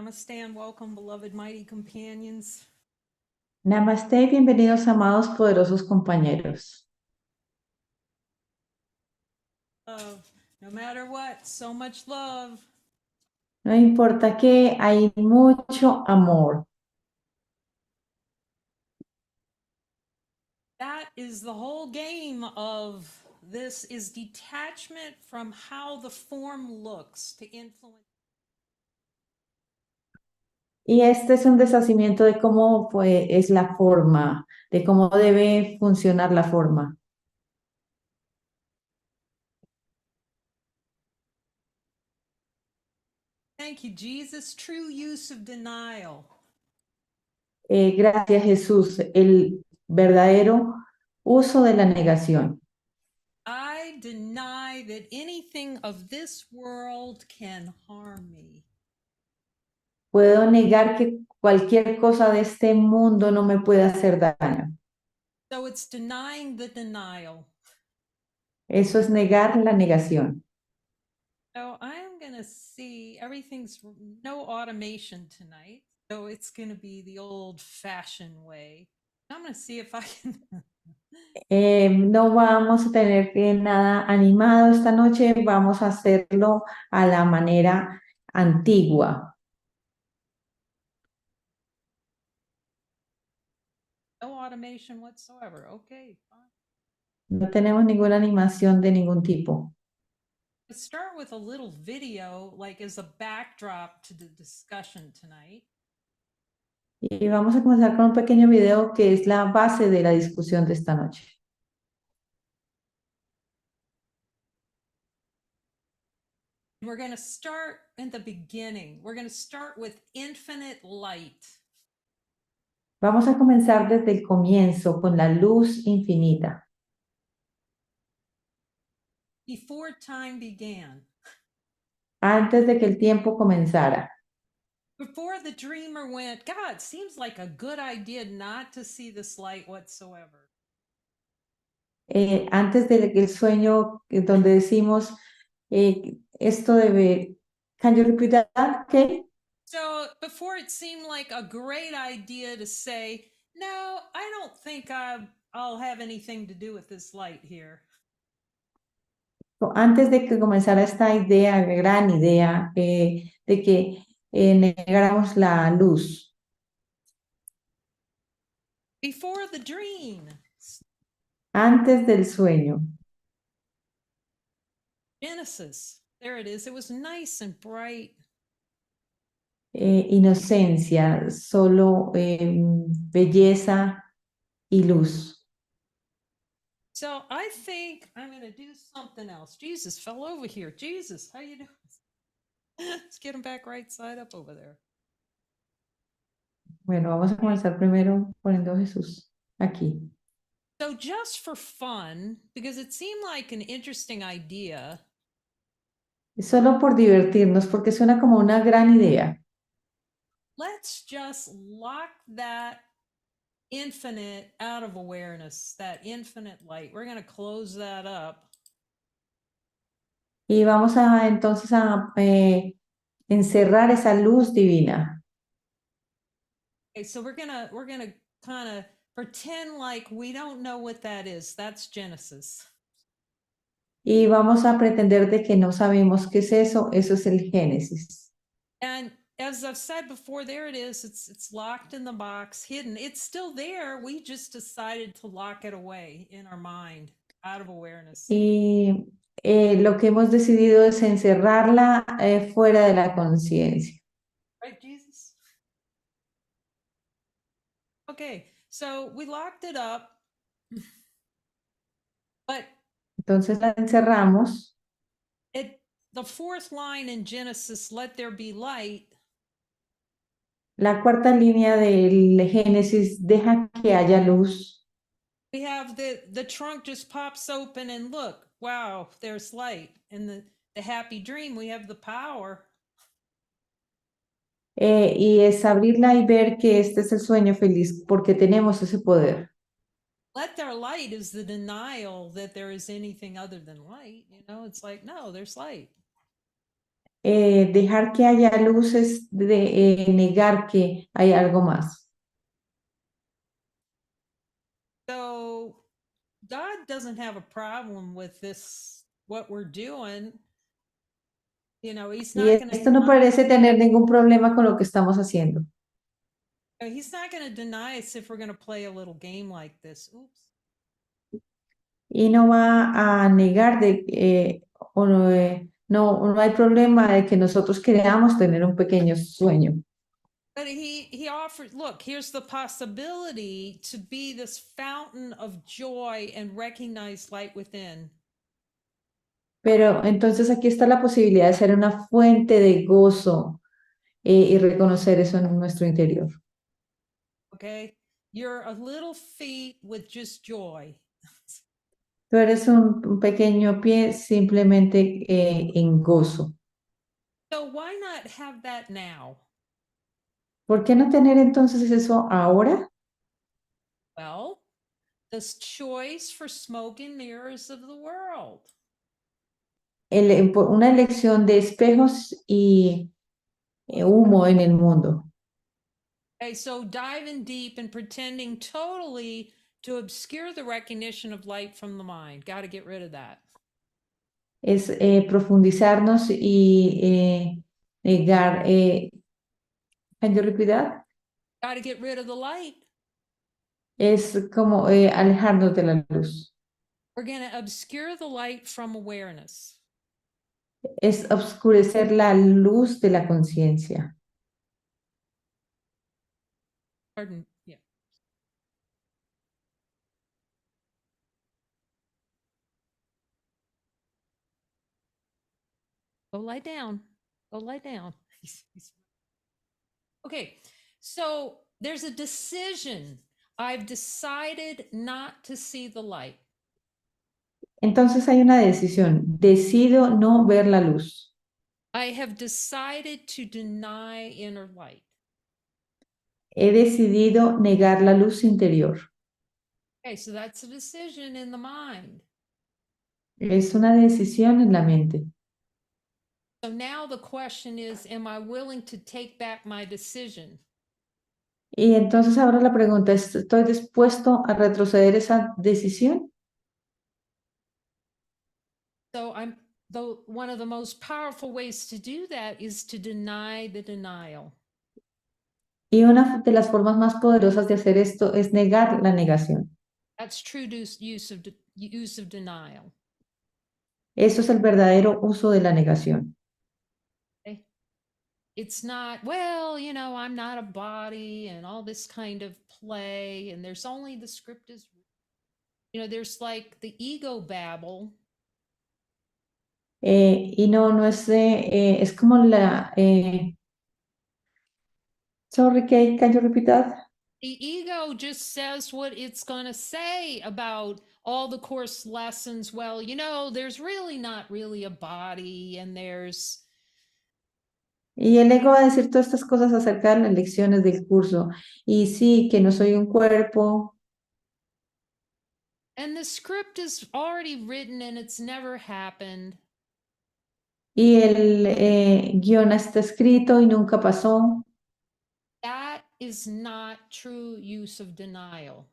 Namaste and welcome, beloved mighty companions. Namaste, bienvenidos amados poderosos compañeros. Love, no matter what, so much love. No importa que hay mucho amor. That is the whole game of this, is detachment from how the form looks to influence. Y este es un deshacimiento de cómo es la forma, de cómo debe funcionar la forma. Thank you, Jesus. True use of denial. Gracias Jesús, el verdadero uso de la negación. I deny that anything of this world can harm me. Puedo negar que cualquier cosa de este mundo no me puede hacer daño. So it's denying the denial. Eso es negar la negación. So I'm going to see, everything's no automation tonight. So it's going to be the old fashioned way. I'm going to see if I can. No vamos a tener nada animado esta noche, vamos a hacerlo a la manera antigua. No automation whatsoever. Okay, fine. No tenemos ninguna animación de ningún tipo. Let's start with a little video, like as a backdrop to the discussion tonight. Y vamos a comenzar con un pequeño video que es la base de la discusión de esta noche. We're going to start in the beginning. We're going to start with infinite light. Vamos a comenzar desde el comienzo con la luz infinita. Before time began. Antes de que el tiempo comenzara. Before the dreamer went, God, seems like a good idea not to see this light whatsoever. Antes del sueño donde decimos, esto debe... Can you repeat that, Kate? So before it seemed like a great idea to say, no, I don't think I'll have anything to do with this light here. Antes de que comenzara esta idea, gran idea, de que negáramos la luz. Before the dream. Antes del sueño. Genesis. There it is. It was nice and bright. Inocencia, solo belleza y luz. So I think I'm going to do something else. Jesus fell over here. Jesus, how you doing? Let's get him back right side up over there. Bueno, vamos a comenzar primero poniendo a Jesús aquí. So just for fun, because it seemed like an interesting idea. Solo por divertirnos, porque suena como una gran idea. Let's just lock that infinite out of awareness, that infinite light. We're going to close that up. Y vamos a entonces a encerrar esa luz divina. Okay, so we're gonna kind of pretend like we don't know what that is. That's Genesis. Y vamos a pretender de que no sabemos qué es eso. Eso es el Génesis. And as I've said before, there it is. It's locked in the box, hidden. It's still there. We just decided to lock it away in our mind, out of awareness. Y lo que hemos decidido es encerrarla fuera de la conciencia. Right, Jesus? Okay, so we locked it up. But entonces la encerramos. The fourth line in Genesis, let there be light. La cuarta línea del Génesis, deja que haya luz. We have the trunk just pops open and look, wow, there's light. In the happy dream, we have the power. Y es abrirla y ver que este es el sueño feliz porque tenemos ese poder. Let there light is the denial that there is anything other than light. You know, it's like, no, there's light. dejar que haya luces de negar que hay algo más. So God doesn't have a problem with this, what we're doing. You know, he's Y not going to esto no parece tener ningún problema con lo que estamos haciendo. deny us if we're going to play a little game like this. Oops. Y no va a negar no hay problema de que nosotros queramos tener un pequeño sueño. But he offered, look, here's the possibility to be this fountain of joy and recognize light within. Pero entonces aquí está la posibilidad de ser una fuente de gozo y reconocer eso en nuestro interior. Okay. You're a little feet with just joy. Tú eres un pequeño pie simplemente en gozo. So why not have that now? ¿Por qué no tener entonces eso ahora? Well, this choice for smoke and mirrors of the world. Una elección de espejos y humo en el mundo. Okay, so diving deep and pretending totally to obscure the recognition of light from the mind. Got to get rid of that. Es profundizarnos y negar. Can you repeat that? Got to get rid of the light. Es como alejarnos de la luz. We're going to obscure the light from awareness. Es oscurecer la luz de la conciencia. Pardon. Yeah. Go lie down. Go lie down. Okay. So there's a decision. I've decided not to see the light. Entonces hay una decisión. Decido no ver la luz. I have decided to deny inner light. He decidido negar la luz interior. Okay, so that's a decision in the mind. Es una decisión en la mente. So now the question is, am I willing to take back my decision? Y entonces ahora la pregunta es, ¿estoy dispuesto a retroceder esa decisión? So one of the most powerful ways to do that is to deny the denial. Y una de las formas más poderosas de hacer esto es negar la negación. That's true use of denial. Eso es el verdadero uso de la negación. Okay? It's not, well, you know, I'm not a body and all this kind of play, and there's only the script is, you know, there's like the ego babble. Y no es como sorry, Kate, can you repeat that? The ego just says what it's going to say about all the course lessons. Well, you know, there's really not really a body, and there's. Y el ego va a decir todas estas cosas acerca de las lecciones del curso. Y sí, que no soy un cuerpo. And the script is already written and it's never happened. Y el guión está escrito y nunca pasó. That is not true use of denial.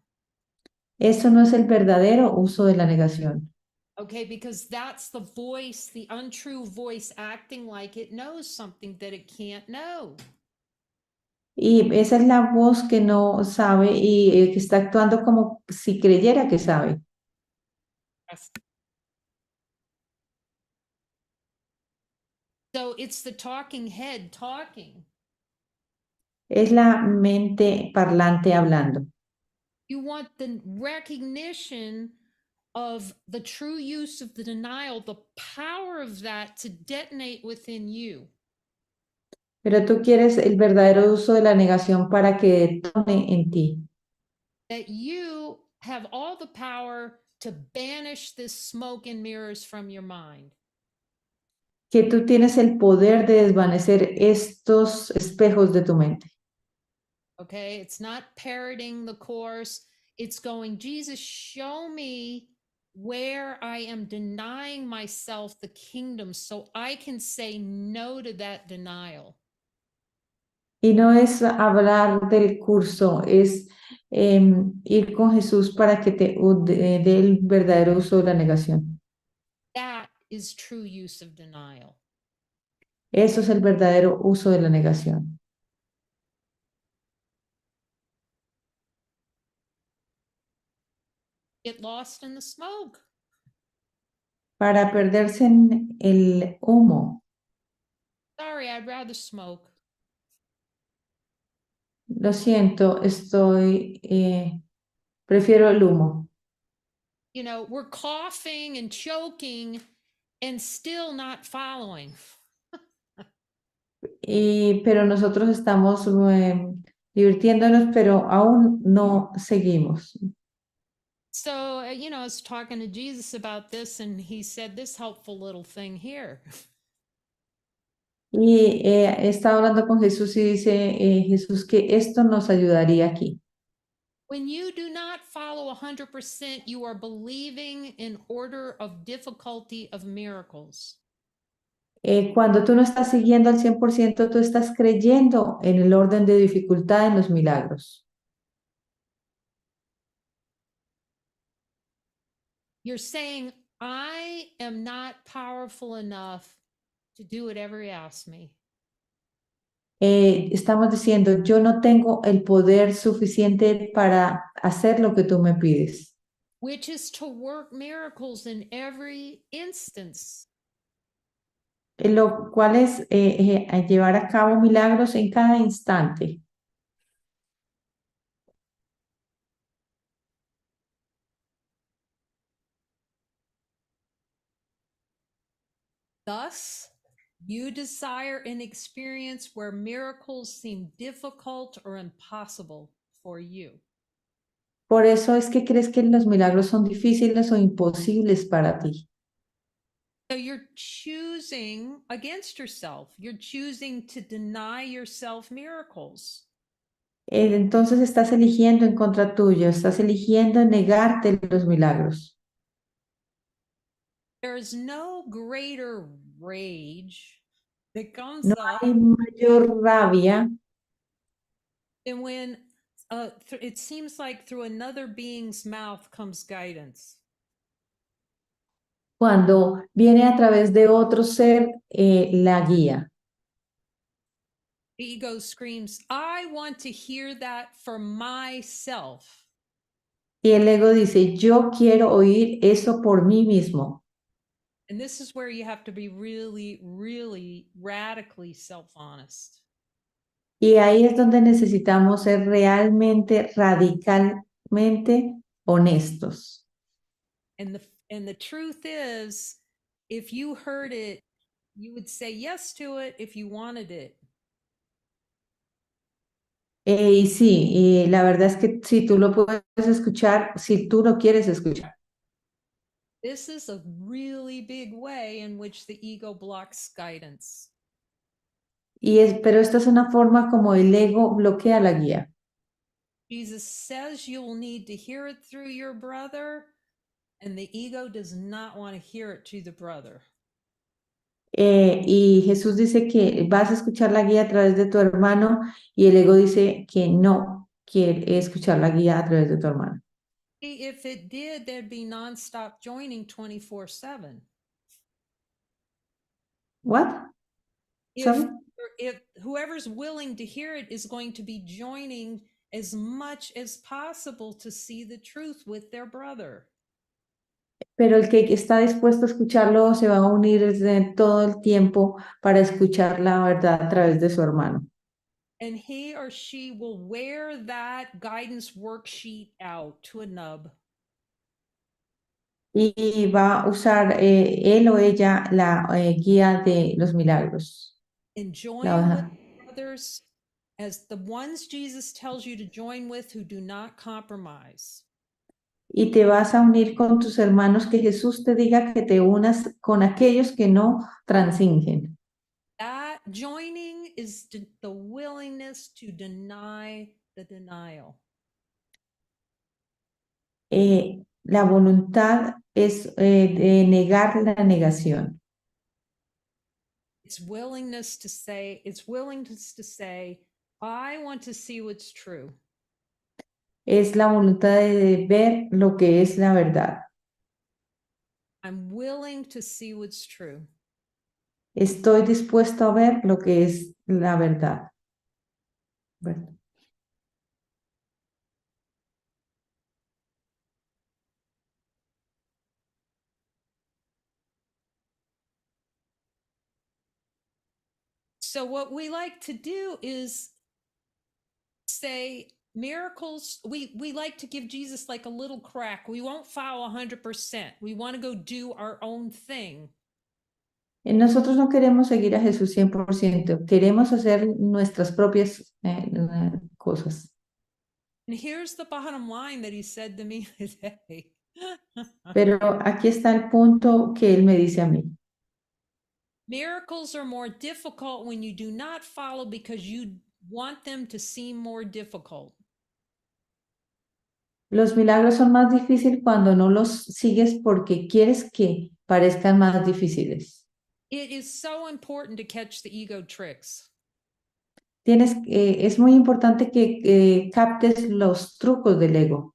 Eso no es el verdadero uso de la negación. Okay, because that's the voice, the untrue voice acting like it knows something that it can't know. Y esa es la voz que no sabe y que está actuando como si creyera que sabe. So it's the talking head talking. Es la mente parlante hablando. You want the recognition of the true use of the denial, the power of that to detonate within you. Pero tú quieres el verdadero uso de la negación para que detone en ti. That you have all the power to banish this smoke and mirrors from your mind. Que tú tienes el poder de desvanecer estos espejos de tu mente. Okay, it's not parroting the course. It's going, Jesus, show me where I am denying myself the kingdom so I can say no to that denial. Y no es hablar del curso, es ir con Jesús para que te dé el verdadero uso de la negación. That is true use of denial. Eso es el verdadero uso de la negación. Get lost in the smoke. Para perderse en el humo. Sorry, I'd rather smoke. Lo siento, prefiero el humo. You know, we're coughing and choking and still not following. Pero nosotros estamos divirtiéndonos, pero aún no seguimos. So, you know, I was talking to Jesus about this, and he said this helpful little thing here. Y está hablando con Jesús y dice Jesús que esto nos ayudaría aquí. When you do not follow 100%, you are believing in order of difficulty of miracles. Cuando tú no estás siguiendo al 100%, tú estás creyendo en el orden de dificultad en los milagros. You're saying, I am not powerful enough to do whatever he asks me. Estamos diciendo, yo no tengo el poder suficiente para hacer lo que tú me pides. Which is to work miracles in every instance. Lo cual es llevar a cabo milagros en cada instante. Thus, you desire an experience where miracles seem difficult or impossible for you. Por eso es que crees que los milagros son difíciles o imposibles para ti. So you're choosing against yourself. You're choosing to deny yourself miracles. Entonces estás eligiendo en contra tuyo, estás eligiendo negarte los milagros. There is no greater rage that comes No up hay mayor rabia than when it seems like through another being's mouth comes guidance. cuando viene a través de otro ser la guía. The ego screams, I want to hear that for myself. Y el ego dice, yo quiero oír eso por mí mismo. And this is where you have to be really, really radically self-honest. Y ahí es donde necesitamos ser realmente, radicalmente honestos. And the truth is, if you heard it, you would say yes to it if you wanted it. Y sí, y la verdad es que si tú lo puedes escuchar, si tú lo quieres escuchar. This is a really big way in which the ego blocks guidance. Pero esta es una forma como el ego bloquea la guía. Jesus says you will need to hear it through your brother, and the ego does not want to hear it to the brother. Y Jesús dice que vas a escuchar la guía a través de tu hermano y el ego dice que no quiere escuchar la guía a través de tu hermano. If it did, there'd be nonstop joining 24/7. What? Sorry? If whoever's willing to hear it is going to be joining as much as possible to see the truth with their brother. Pero el que está dispuesto a escucharlo se va a unir desde todo el tiempo para escuchar la verdad a través de su hermano. And he or she will wear that guidance worksheet out to a nub. Y va a usar él o ella la guía de los milagros. And La join with hoja. others as the ones Jesus tells you to join with who do not compromise. Y te vas a unir con tus hermanos, que Jesús te diga que te unas con aquellos que no transingen. That joining is the willingness to deny the denial. La voluntad es de negar la negación. It's willingness to say, I want to see what's true. Es la voluntad de ver lo que es la verdad. I'm willing to see what's true. Estoy dispuesto a ver lo que es la verdad. Bueno, So what we like to do is say miracles, we like to give Jesus like a little crack. We won't follow 100%. We want to go do our own thing. nosotros no queremos seguir a Jesús 100%, queremos hacer nuestras propias cosas. And here's the bottom line that he said to me today. Pero aquí está el punto que él me dice a mí. Miracles are more difficult when you do not follow because you want them to seem more difficult. Los milagros son más difíciles cuando no los sigues porque quieres que parezcan más difíciles. It is so important to catch the ego tricks. Es muy importante que captes los trucos del ego.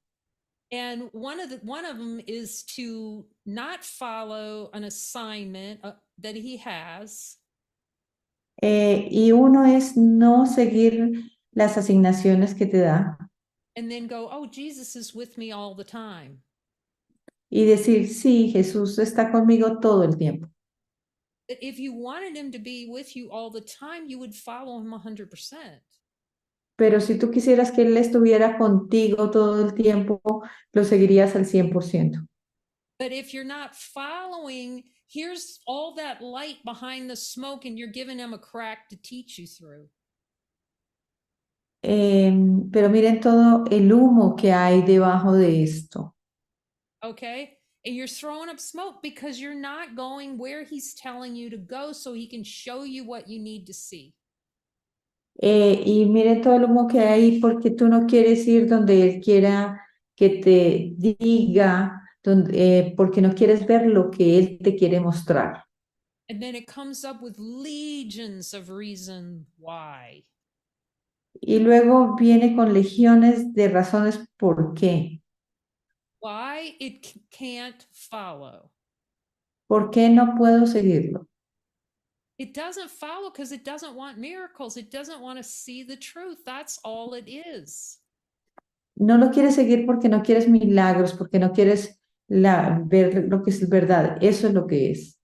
And one of them is to not follow an assignment that he has. Y uno es no seguir las asignaciones que te da And then go, oh, Jesus is with me all the time. y decir, sí, Jesús está conmigo todo el tiempo. But if you wanted him to be with you all the time, you would follow him 100%. Pero si tú quisieras que Él estuviera contigo todo el tiempo, lo seguirías al 100%. But if you're not following, here's all that light behind the smoke, and you're giving him a crack to teach you through. Pero miren todo el humo que hay debajo de esto. Okay. And you're throwing up smoke because you're not going where he's telling you to go so he can show you what you need to see. Y miren todo el humo que hay porque tú no quieres ir donde Él quiera que te diga, porque no quieres ver lo que Él te quiere mostrar. And then it comes up with legions of reason why. Y luego viene con legiones de razones por qué. Why it can't follow. ¿Por qué no puedo seguirlo? It doesn't follow because it doesn't want miracles. It doesn't want to see the truth. That's all it is. No lo quieres seguir porque no quieres milagros, porque no quieres ver lo que es verdad. Eso es lo que es.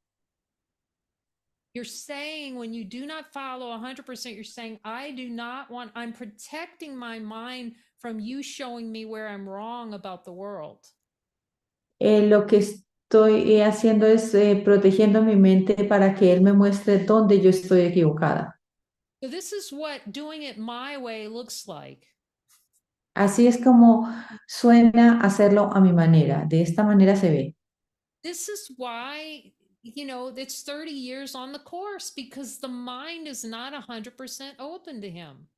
You're saying when you do not follow 100%, you're saying, I'm protecting my mind from you showing me where I'm wrong about the world. Lo que estoy haciendo es protegiendo mi mente para que Él me muestre dónde yo estoy equivocada. So this is what doing it my way looks like. Así es como suena hacerlo a mi manera. De esta manera se ve. This is why, it's 30 years on the course because the mind is not 100% open to him.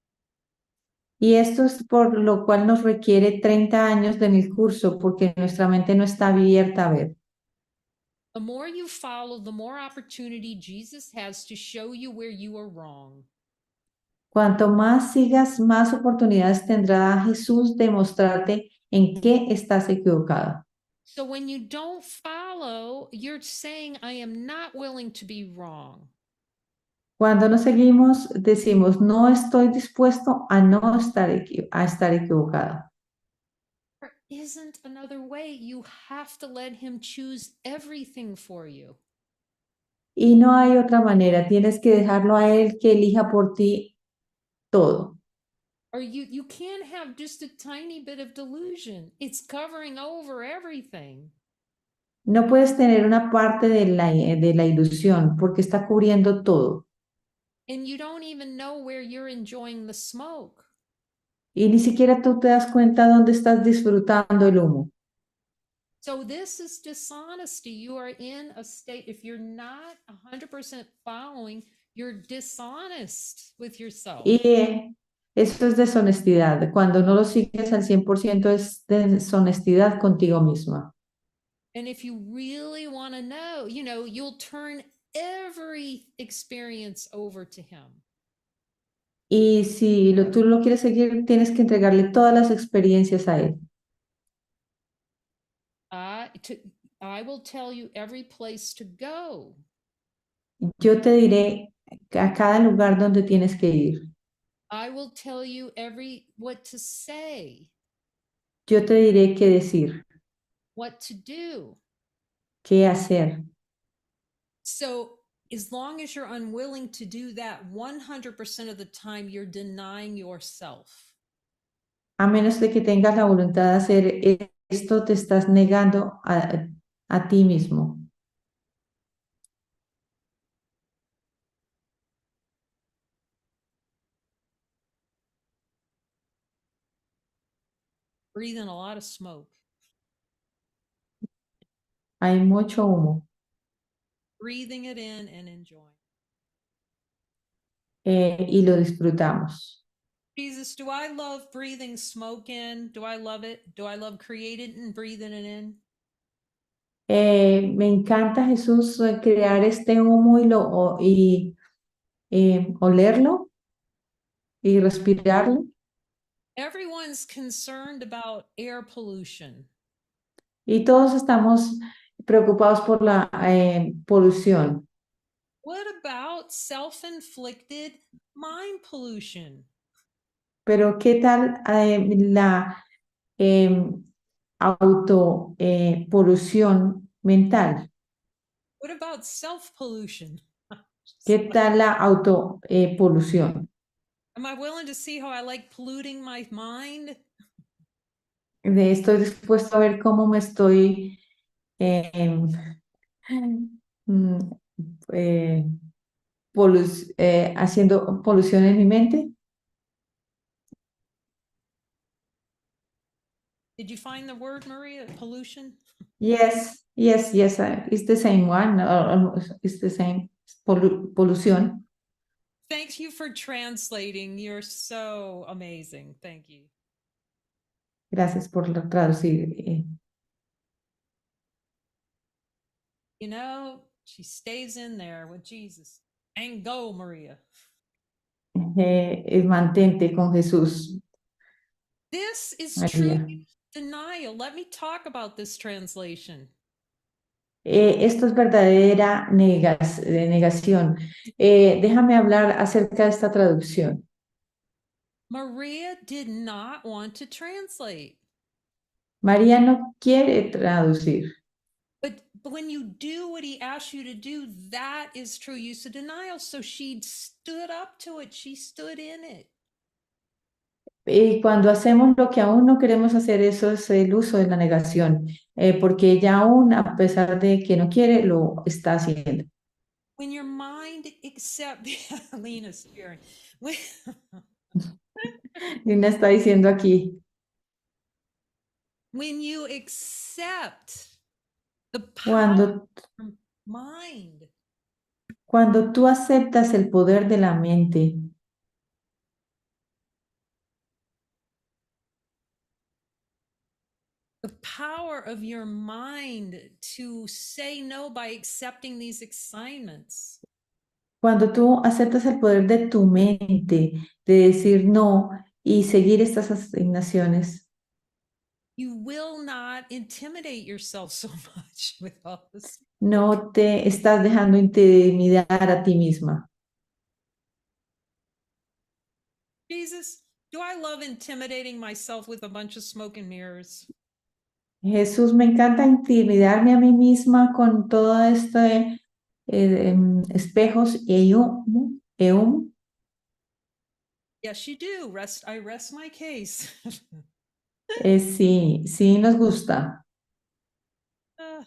Y esto es por lo cual nos requiere 30 años en el curso, porque nuestra mente no está abierta a ver. The more you follow, the more opportunity Jesus has to show you where you are wrong. Cuanto más sigas, más oportunidades tendrá Jesús de mostrarte en qué estás equivocado. So when you don't follow, you're saying, I am not willing to be wrong. Cuando nos seguimos, decimos, no estoy dispuesto a no estar, a estar equivocado. There isn't another way. You have to let him choose everything for you. Y no hay otra manera, tienes que dejarlo a Él que elija por ti todo. Or you can't have just a tiny bit of delusion. It's covering over everything. No puedes tener una parte de la ilusión porque está cubriendo todo. And you don't even know where you're enjoying the smoke. Y ni siquiera tú te das cuenta dónde estás disfrutando el humo. So this is dishonesty. You are in a state, if you're not 100% following, you're dishonest with yourself. Y eso es deshonestidad. Cuando no lo sigues al 100% es deshonestidad contigo misma. And if you really want to know, you'll turn every experience over to him. Y si tú lo quieres seguir, tienes que entregarle todas las experiencias a él. I will tell you every place to go. Yo te diré a cada lugar donde tienes que ir. I will tell you what to say, Yo te diré qué decir, what to do. qué hacer. So as long as you're unwilling to do that 100% of the time, you're denying yourself. A menos de que tengas la voluntad de hacer esto, te estás negando a ti mismo. Breathe in a lot of smoke. Hay mucho humo. Breathing it in and enjoying. Y lo disfrutamos. Jesus, do I love breathing smoke in? Do I love it? Do I love creating and breathing it in? Me encanta, Jesús, crear este humo y olerlo y respirarlo. Everyone's concerned about air pollution. Y todos estamos preocupados por la polución. What about self-inflicted mind pollution? Pero ¿qué tal la autopolución mental? What about self-pollution? ¿Qué tal la autopolución? Am I willing to see how I like polluting my mind? Estoy dispuesto a ver cómo me estoy em, mm, eh, haciendo polución en mi mente. Did you find the word, Maria? Pollution? Yes, yes, yes, it's the same one, it's the same polución. Thank you for translating. You're so amazing. Thank you. Gracias por traducir. She stays in there with Jesus. And go, Maria. Mantente con Jesús, This is true María. denial. Let me talk about this translation. Esto es verdadera negación. Déjame hablar acerca de esta traducción. Maria did not want to translate. María no quiere traducir. But when you do what he asks you to do, that is true use of denial. So she stood up to it. She stood in it. Y cuando hacemos lo que aún no queremos hacer, eso es el uso de la negación, porque ella aún, a pesar de que no quiere, lo está haciendo. When your mind accepts, Lena's sharing. Lina está diciendo aquí, When you accept the power cuando, of mind, cuando tú aceptas el poder de la mente, the power of your mind to say no by accepting these assignments. cuando tú aceptas el poder de tu mente, de decir no y seguir estas asignaciones, You will not intimidate yourself so much with all this. no te estás dejando intimidar a ti misma. Jesus, do I love intimidating myself with a bunch of smoke and mirrors? Jesús, me encanta intimidarme a mí misma con todo este espejos y humo. Yes, you do. I rest my case. Sí, sí nos gusta. Ah.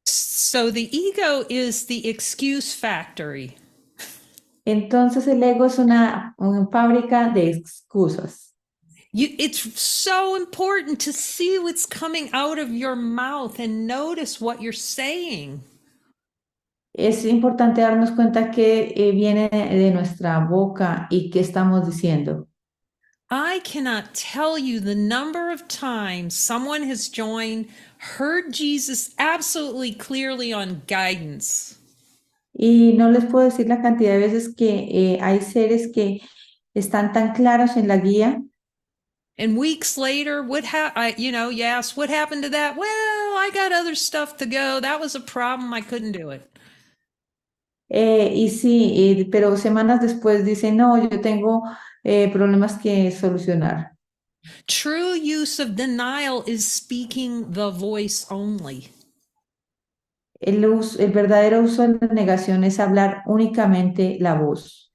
So the ego is the excuse factory. Entonces el ego es una fábrica de excusas. It's so important to see what's coming out of your mouth and notice what you're saying. Es importante darnos cuenta que viene de nuestra boca y qué estamos diciendo. I cannot tell you the number of times someone has joined, heard Jesus absolutely clearly on guidance. Y no les puedo decir la cantidad de veces que hay seres que están tan claros en la guía. And weeks later, you ask, what happened to that? Well, I got other stuff to go. That was a problem. I couldn't do it. Y sí, pero semanas después dicen, no, yo tengo problemas que solucionar. True use of denial is speaking the voice only. El verdadero uso de la negación es hablar únicamente la voz.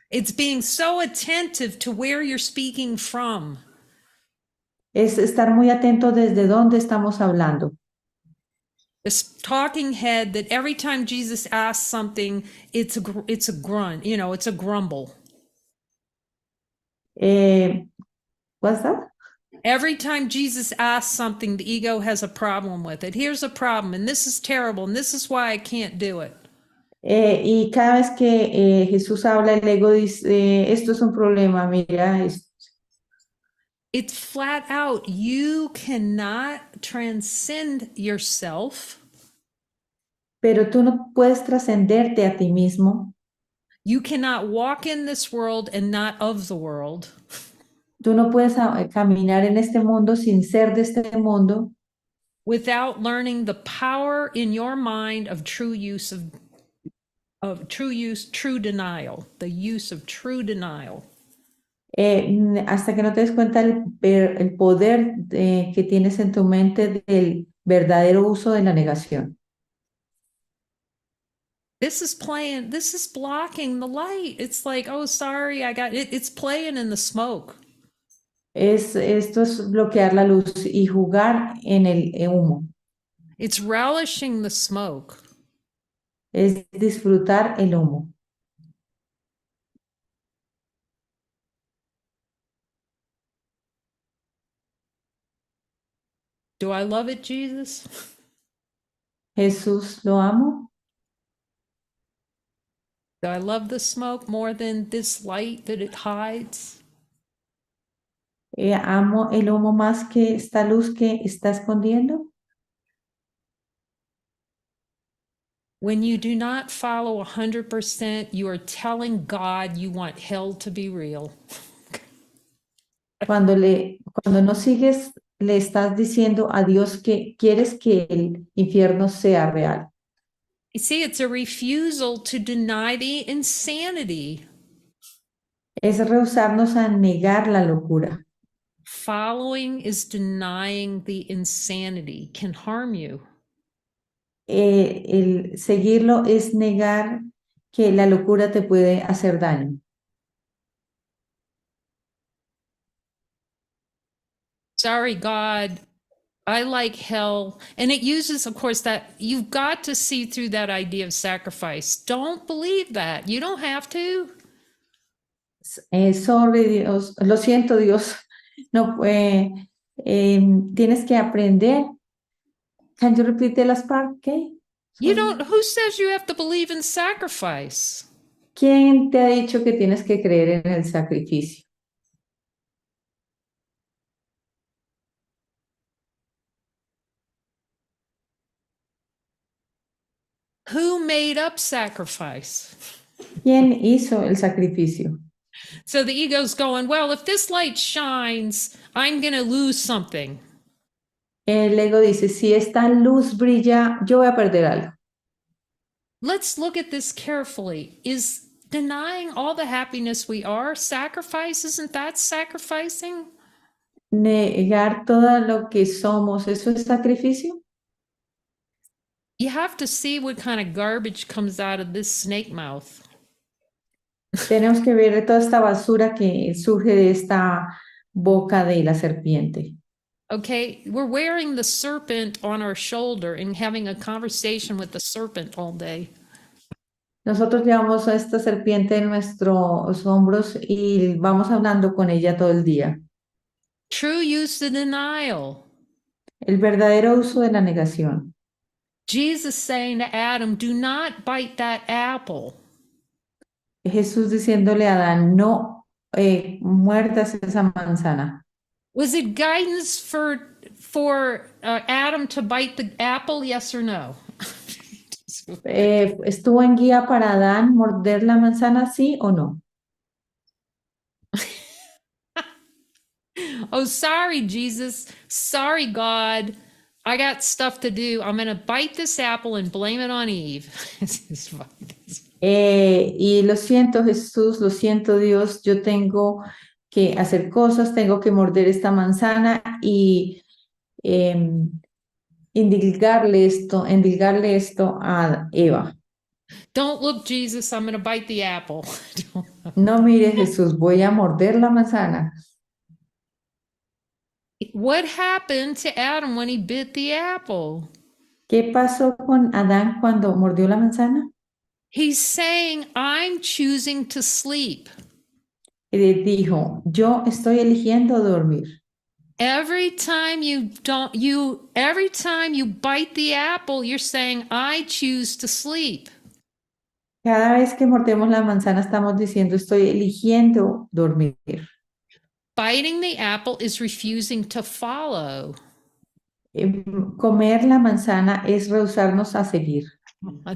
It's being so attentive to where you're speaking from. Es estar muy atento desde dónde estamos hablando. This talking head that every time Jesus asks something, it's a grunt, it's a grumble. What's that? Every time Jesus asks something, the ego has a problem with it. Here's a problem, and this is terrible, and this is why I can't do it. Y cada vez que Jesús habla, el ego dice, esto es un problema, mira, It's flat out. You cannot transcend yourself. pero tú no puedes trascenderte a ti mismo. You cannot walk in this world and not of the world. Tú no puedes caminar en este mundo sin ser de este mundo Without learning the power in your mind of true denial, the use of true denial. hasta que no te des cuenta el poder que tienes en tu mente del verdadero uso de la negación. This is blocking the light. It's like, oh, sorry, I got it. It's playing in the smoke. Esto es bloquear la luz y jugar en el humo. It's relishing the smoke. Es disfrutar el humo. Do I love it, Jesus? Jesús, lo amo. Do I love the smoke more than this light that it hides? Amo el humo más que esta luz que está escondiendo. When you do not follow 100%, you are telling God you want hell to be real. Cuando no sigues, le estás diciendo a Dios que quieres que el infierno sea real. You see, it's a refusal to deny the insanity. Es rehusarnos a negar la locura. Following is denying the insanity, can harm you. El seguirlo es negar que la locura te puede hacer daño. Sorry, God, I like hell. And it uses, of course, that you've got to see through that idea of sacrifice. Don't believe that. You don't have to. Sorry, Dios, lo siento, Dios. No, tienes que aprender. Can you repeat the last part? Okay. Who says you have to believe in sacrifice? ¿Quién te ha dicho que tienes que creer en el sacrificio? Who made up sacrifice? ¿Quién hizo el sacrificio? So the ego's going, well, if this light shines, I'm going to lose something. El ego dice, si esta luz brilla, yo voy a perder algo. Let's look at this carefully. Is denying all the happiness we are sacrifice? Isn't that sacrificing? Negar todo lo que somos, ¿eso es sacrificio? You have to see what kind of garbage comes out of this snake mouth. Tenemos que ver toda esta basura que surge de esta boca de la serpiente. Okay, we're wearing the serpent on our shoulder and having a conversation with the serpent all day. Nosotros llevamos a esta serpiente en nuestros hombros y vamos hablando con ella todo el día. True use of denial. El verdadero uso de la negación. Jesus saying to Adam, do not bite that apple. Jesús diciéndole a Adán, no muerdas esa manzana. Was it guidance for Adam to bite the apple? Yes or no? ¿Estuvo en guía para Adán morder la manzana, sí o no? Oh, sorry, Jesus. Sorry, God. I got stuff to do. I'm going to bite this apple and blame it on Eve. Y lo siento, Jesús, lo siento, Dios, yo tengo que hacer cosas, tengo que morder esta manzana y em, endilgarle esto a Eva. Don't look, Jesus. I'm going to bite the apple. No mire, Jesús, voy a morder la manzana. What happened to Adam when he bit the apple? ¿Qué pasó con Adán cuando mordió la manzana? He's saying, I'm choosing to sleep. Dijo, yo estoy eligiendo dormir. Every time every time you bite the apple, you're saying, I choose to sleep. Cada vez que mordemos la manzana estamos diciendo, estoy eligiendo dormir. Biting the apple is refusing to follow. Comer la manzana es rehusarnos a seguir.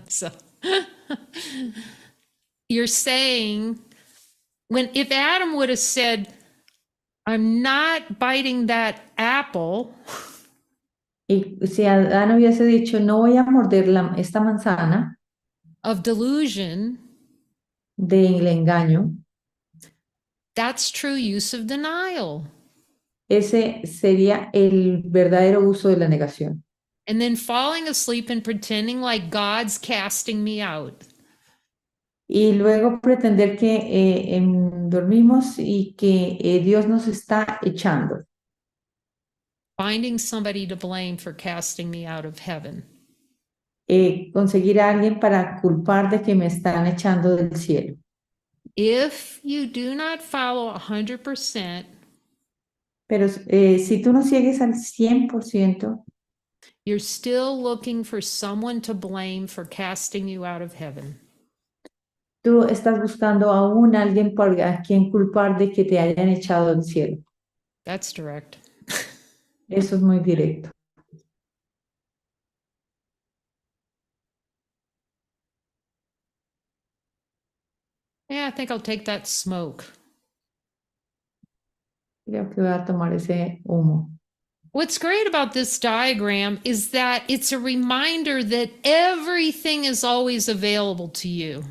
So, you're saying, if Adam would have said, I'm not biting that apple, Y si Adán hubiese dicho, no voy a morder esta manzana of delusion, del engaño, that's true use of denial. ese sería el verdadero uso de la negación. And then falling asleep and pretending like God's casting me out. Y luego pretender que dormimos y que Dios nos está echando. Finding somebody to blame for casting me out of heaven. Conseguir a alguien para culpar de que me están echando del cielo. If you do not follow 100%, pero si tú no sigues al 100%, you're still looking for someone to blame for casting you out of heaven. tú estás buscando aún a alguien a quien culpar de que te hayan echado del cielo. That's direct. Eso es muy directo. Yeah, I think I'll take that smoke. Creo que voy a tomar ese humo. What's great about this diagram is that it's a reminder that everything is always available to you.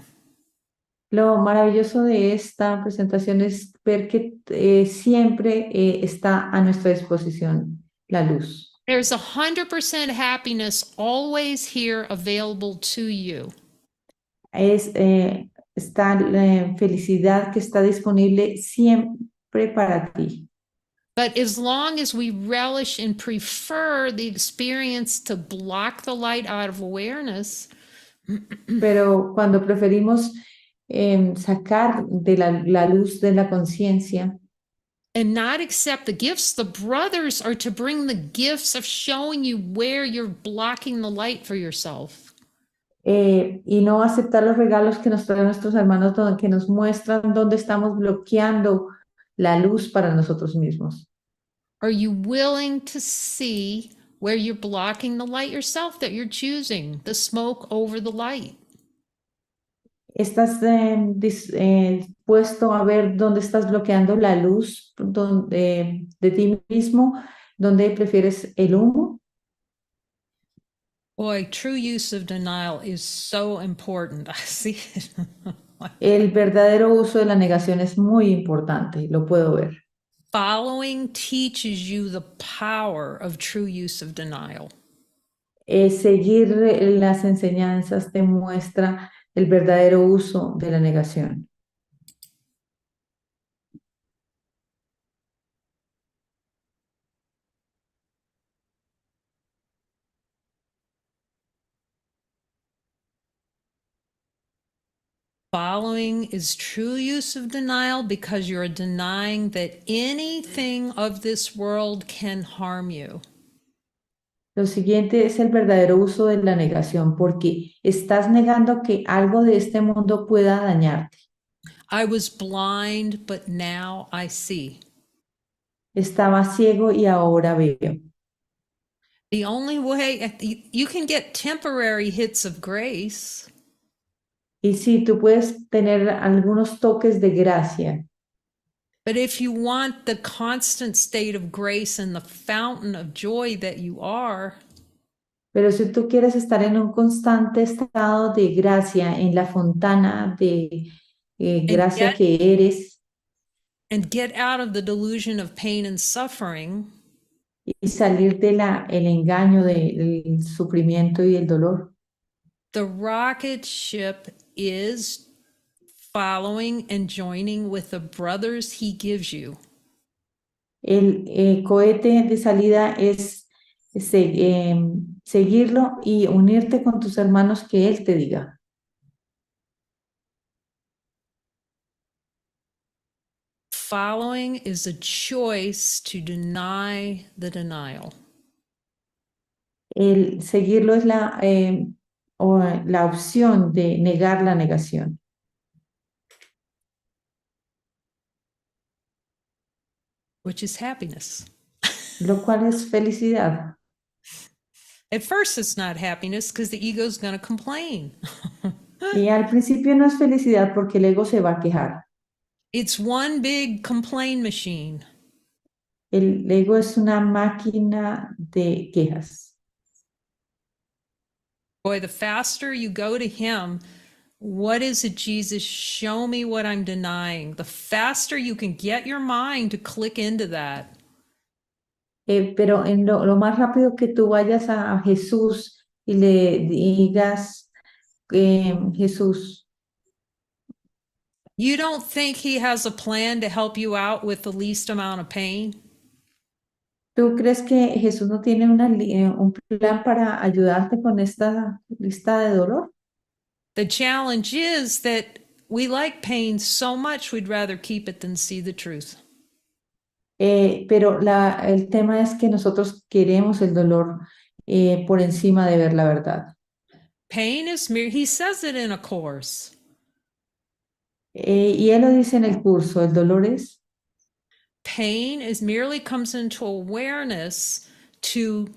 Lo maravilloso de esta presentación es ver que siempre está a nuestra disposición la luz. There's 100% happiness always here available to you. Está la felicidad que está disponible siempre para ti. But as long as we relish and prefer the experience to block the light out of awareness, Pero cuando preferimos sacar de la luz de la conciencia and not accept the gifts, the brothers are to bring the gifts of showing you where you're blocking the light for yourself. Y no aceptar los regalos que nos traen nuestros hermanos, que nos muestran dónde estamos bloqueando la luz para nosotros mismos. Are you willing to see where you're blocking the light yourself that you're choosing, the smoke over the light? ¿Estás dispuesto a ver dónde estás bloqueando la luz de ti mismo, dónde prefieres el humo? Boy, true use of denial is so important. I see it. El verdadero uso de la negación es muy importante, lo puedo ver. Following teaches you the power of true use of denial. Seguir las enseñanzas te muestra el verdadero uso de la negación. Following is true use of denial because you're denying that anything of this world can harm you. Lo siguiente es el verdadero uso de la negación, porque estás negando que algo de este mundo pueda dañarte. I was blind, but now I see. Estaba ciego y ahora veo. The only way you can get temporary hits of grace, Y sí, tú puedes tener algunos toques de gracia, but if you want the constant state of grace and the fountain of joy that you are, pero si tú quieres estar en un constante estado de gracia, en la fontana de and gracia get que eres, and get out of the delusion of pain and suffering, y salir de el engaño del sufrimiento y el dolor, the rocket ship is following and joining with the brothers he gives you. el cohete de salida es seguirlo y unirte con tus hermanos que él te diga. Following is a choice to deny the denial. El seguirlo es la opción de negar la negación, Which is happiness. lo cual es felicidad. At first, it's not happiness because the ego's going to complain. Y al principio no es felicidad porque el ego se va a quejar. It's one big complain machine. El ego es una máquina de quejas. Boy, the faster you go to him, what is it, Jesus? Show me what I'm denying. The faster you can get your mind to click into that. Pero en lo más rápido que tú vayas a Jesús y le digas, Jesús, You don't think he has a plan to help you out with the least amount of pain? ¿tú crees que Jesús no tiene un plan para ayudarte con esta lista de dolor? The challenge is that we like pain so much we'd rather keep it than see the truth. Pero el tema es que nosotros queremos el dolor por encima de ver la verdad. Pain is mere, he says it in a course. Y él lo dice en el curso, el dolor es, Pain is merely comes into awareness to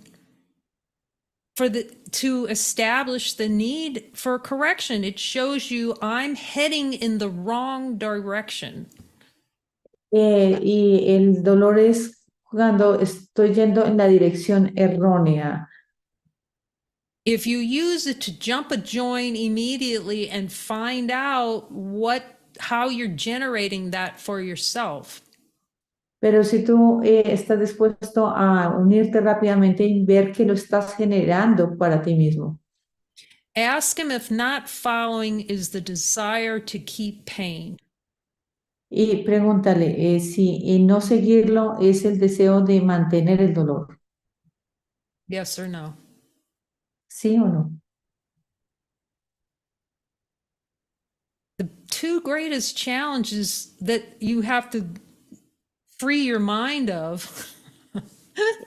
establish the need for correction. It shows you I'm heading in the wrong direction. y el dolor es cuando estoy yendo en la dirección errónea. If you use it to jump a join immediately and find out how you're generating that for yourself. Pero si tú estás dispuesto a unirte rápidamente y ver que lo estás generando para ti mismo. Ask him if not following is the desire to keep pain. Y pregúntale si no seguirlo es el deseo de mantener el dolor. Yes or no? ¿Sí o no? The two greatest challenges that you have to free your mind of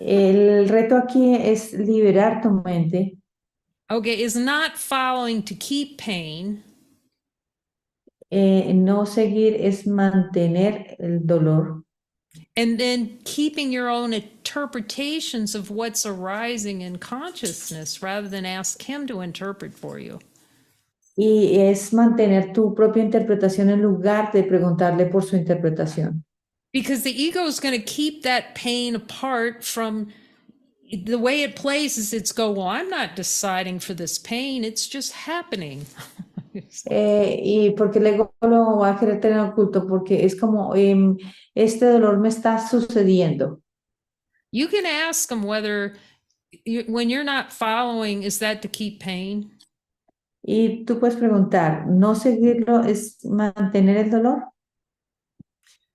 El reto aquí es liberar tu mente. okay, is not following to keep pain. No seguir es mantener el dolor. And then keeping your own interpretations of what's arising in consciousness rather than ask him to interpret for you. Y es mantener tu propia interpretación en lugar de preguntarle por su interpretación. Because the ego is going to keep that pain apart from the way it plays is well, I'm not deciding for this pain, it's just happening. Y porque el ego lo va a querer tener oculto, porque es como, este dolor me está sucediendo. You can ask him whether, when you're not following, is that to keep pain? Y tú puedes preguntar, ¿no seguirlo es mantener el dolor?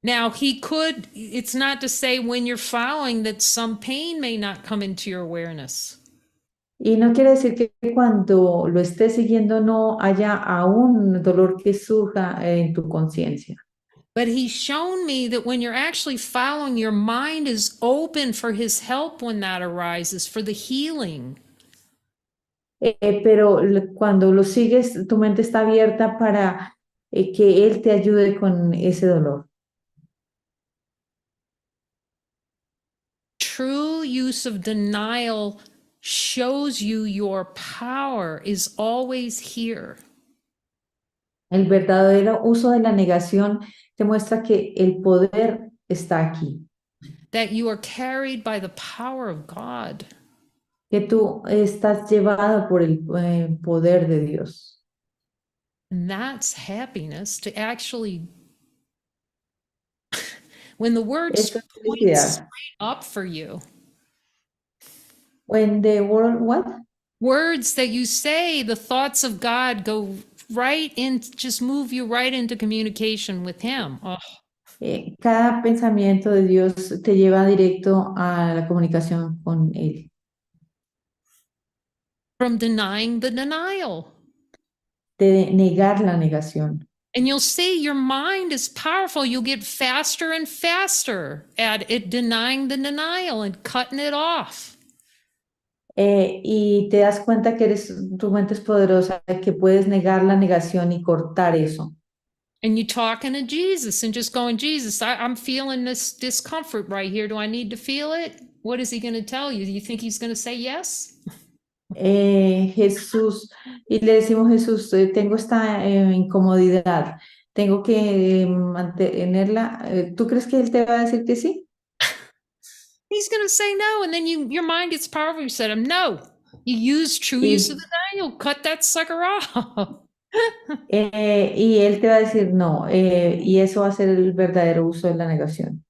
Now, it's not to say when you're following that some pain may not come into your awareness. Y no quiere decir que cuando lo estés siguiendo no haya aún dolor que surja en tu conciencia. But he's shown me that when you're actually following, your mind is open for his help when that arises, for the healing. Pero cuando lo sigues, tu mente está abierta para que Él te ayude con ese dolor. True use of denial shows you your power is always here. El verdadero uso de la negación te muestra que el poder está aquí, That you are carried by the power of God. que tú estás llevada por el poder de Dios. And that's happiness to actually, when the words Eso es point felicidad. straight up for you, When the world, what? words that you say, the thoughts of God go right in, just move you right into communication with Him. Oh, Cada pensamiento de Dios te lleva directo a la comunicación con Él. from denying the denial. De negar la negación. And you'll see your mind is powerful. You'll get faster and faster at it, denying the denial and cutting it off. Y te das cuenta que tu mente es poderosa, que puedes negar la negación y cortar eso. And you talking to Jesus and just going, Jesus, I'm feeling this discomfort right here. Do I need to feel it? What is he going to tell you? Do you think he's going to say yes? Jesús, y le decimos, Jesús, tengo esta incomodidad, tengo que mantenerla. ¿Tú crees que Él te va a decir que sí? He's going to say no. And then your mind gets powerful. You said, no. You use true use of the denial. Cut that sucker off. Y Él te va a decir no, y eso va a ser el verdadero uso de la negación.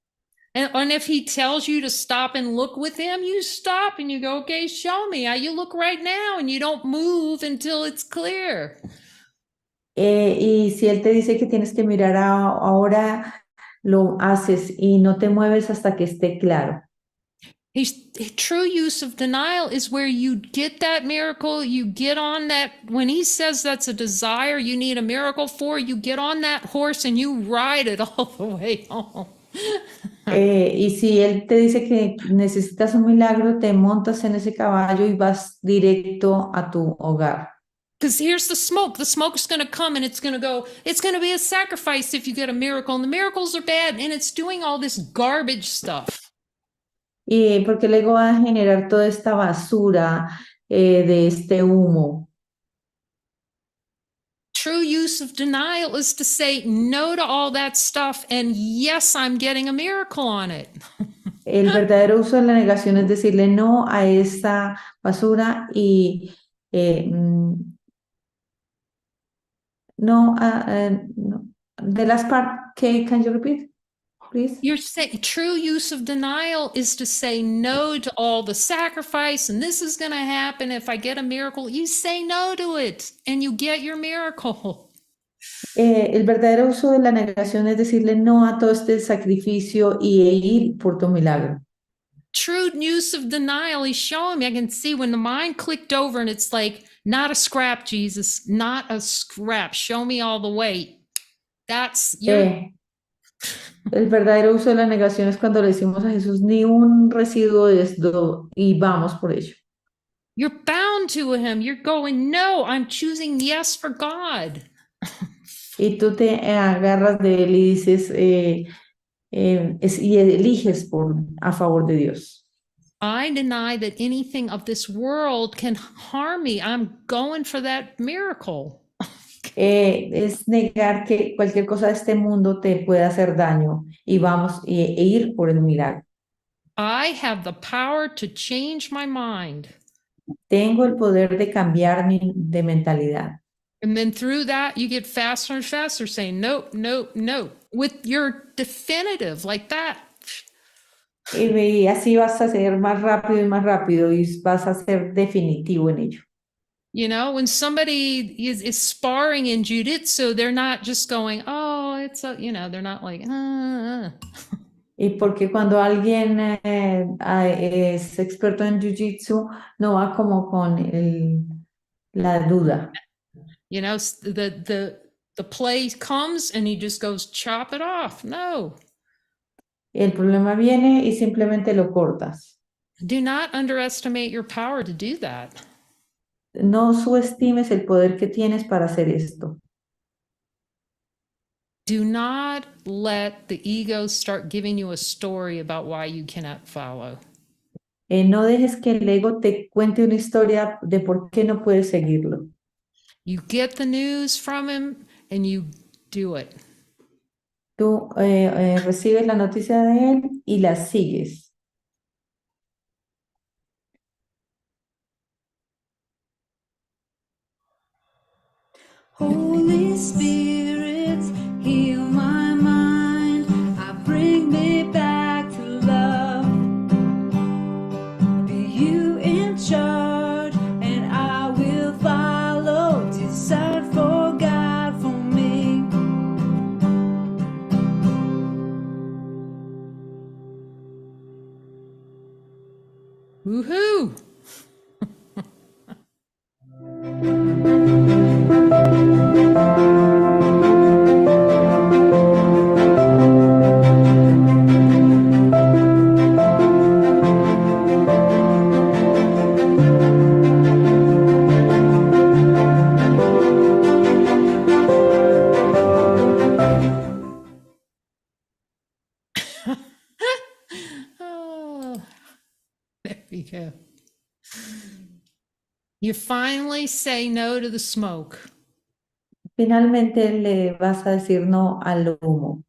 And if he tells you to stop and look with him, you stop and you go, okay, show me. You look right now and you don't move until it's clear. Y si Él te dice que tienes que mirar ahora, lo haces y no te mueves hasta que esté claro. True use of denial is where you get that miracle. You get on that, when he says that's a desire you need a miracle for, you get on that horse and you ride it all the way home. Y si Él te dice que necesitas un milagro, te montas en ese caballo y vas directo a tu hogar. Because here's the smoke. The smoke's going to come and it's going to go, it's going to be a sacrifice if you get a miracle. And the miracles are bad and it's doing all this garbage stuff. Y porque luego va a generar toda esta basura de este humo. True use of denial is to say no to all that stuff and yes, I'm getting a miracle on it. El verdadero uso de la negación es decirle no a esta basura y no, no. The last part, can you repeat, please? You're saying true use of denial is to say no to all the sacrifice and this is going to happen if I get a miracle. You say no to it and you get your miracle. El verdadero uso de la negación es decirle no a todo este sacrificio y ir por tu milagro. True use of denial, he's showing me. I can see when the mind clicked over and it's like, not a scrap, Jesus, not a scrap. Show me all the way. That's your. El verdadero uso de la negación es cuando le decimos a Jesús ni un residuo de esto y vamos por ello. You're bound to him. You're going, no, I'm choosing yes for God. Y tú te agarras de él y dices y eliges a favor de Dios. I deny that anything of this world can harm me. I'm going for that miracle. Es negar que cualquier cosa de este mundo te pueda hacer daño y vamos e ir por el milagro. I have the power to change my mind. Tengo el poder de cambiar de mentalidad. And then through that, you get faster and faster saying, no, no, no, with your definitive like that. Y así vas a ser más rápido y más rápido y vas a ser definitivo en ello. You know, when somebody is sparring in jiu-jitsu, they're not just going, oh, it's a, you know, they're not like, Y porque cuando alguien es experto en jiu-jitsu, no va como con la duda. You know, the The play comes and he just goes, chop it off. No. El problema viene y simplemente lo cortas. Do not underestimate your power to do that. No subestimes el poder que tienes para hacer esto. Do not let the ego start giving you a story about why you cannot follow. No dejes que el ego te cuente una historia de por qué no puedes seguirlo. You get the news from him and you do it. Tú recibes la noticia de él y la sigues. Holy Spirit, heal my mind. Bring me back to love. Be you in charge, and I will follow. Decide for God for me. Woohoo! Oh, there we go. You finally say no to the smoke. Finalmente le vas a decir no al humo.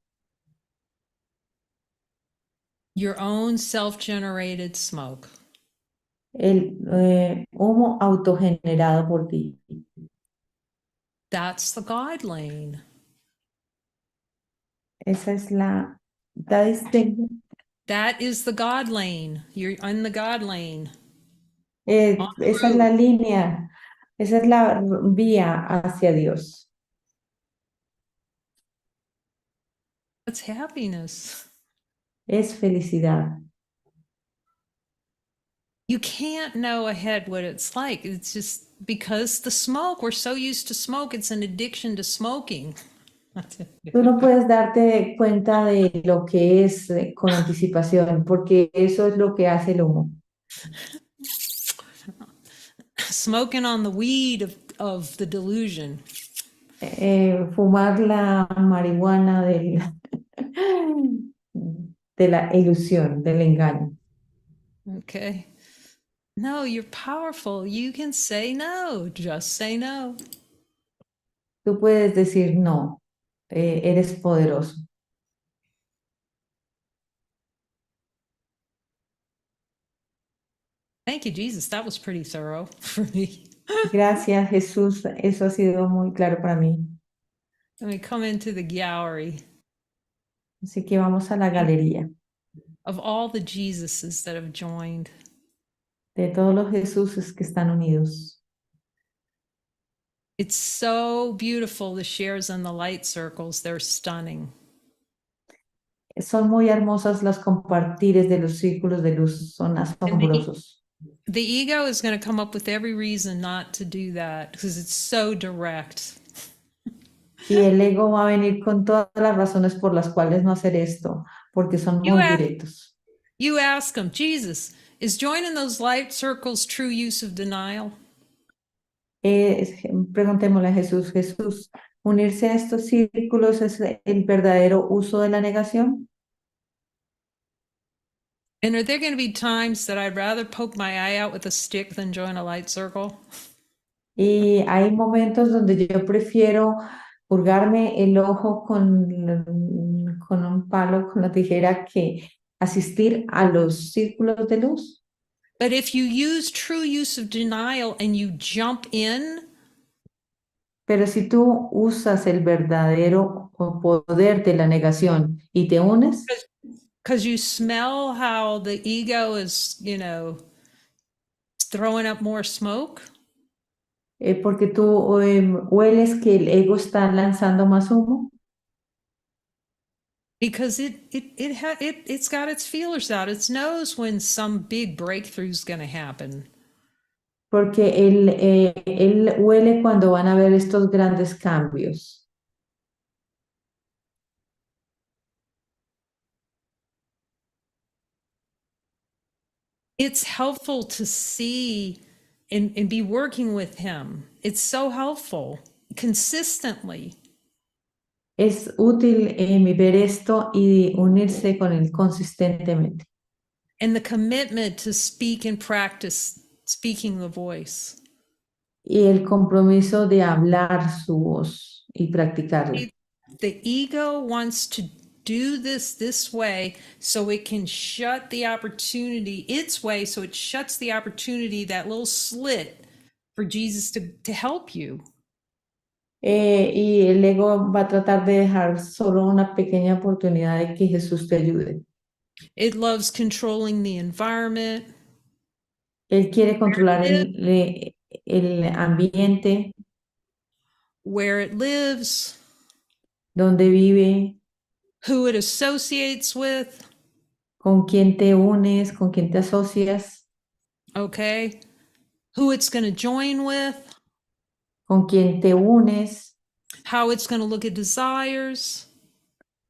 Your own self-generated smoke. El humo autogenerado por ti. That's the God lane. Esa es la... That is the God lane. You're in the God lane. esa es la línea, esa es la vía hacia Dios. That's happiness. Es felicidad. You can't know ahead what it's like. It's just because the smoke, we're so used to smoke, it's an addiction to smoking. Tú no puedes darte cuenta de lo que es con anticipación, porque eso es lo que hace el humo. Smoking on the weed of the delusion. Fumar la marihuana de la ilusión, del engaño. Okay. No, you're powerful. You can say no. Just say no. Tú puedes decir no, eres poderoso. Thank you, Jesus. That was pretty thorough for me. Gracias, Jesús. Eso ha sido muy claro para mí. Let me come into the gallery Así que vamos a la galería of all the Jesuses that have joined. de todos los Jesuses que están unidos. It's so beautiful, the shares in the light circles. They're stunning. Son muy hermosas las compartires de los círculos de luz, son asombrosos. The ego is going to come up with every reason not to do that because it's so direct. Y el ego va a venir con todas las razones por las cuales no hacer esto, porque son muy directos. You ask him, Jesus, is joining those light circles true use of denial? Preguntémosle a Jesús, Jesús, ¿unirse a estos círculos es el verdadero uso de la negación? And are there going to be times that I'd rather poke my eye out with a stick than join a light circle? Y hay momentos donde yo prefiero purgarme el ojo con un palo, con la tijera, que asistir a los círculos de luz. But if you use true use of denial and you jump in, pero si tú usas el verdadero poder de la negación y te unes, because you smell how the ego is, throwing up more smoke. Porque tú hueles que el ego está lanzando más humo. Because it's got its feelers out. It knows when some big breakthrough is going to happen. Porque él huele cuando van a haber estos grandes cambios. It's helpful to see and be working with him. It's so helpful consistently. Es útil ver esto y unirse con él consistentemente. And the commitment to speak and practice speaking the voice. Y el compromiso de hablar su voz y practicarla. The ego wants to do this way so it can shut the opportunity its way, so it shuts the opportunity, that little slit for Jesus to help you. Y el ego va a tratar de dejar solo una pequeña oportunidad de que Jesús te ayude. It loves controlling the environment, Él quiere controlar el ambiente where it lives, donde vive, who it associates with, con quién te unes, con quién te asocias, okay? Who it's going to join with, con quién te unes, how it's going to look at desires.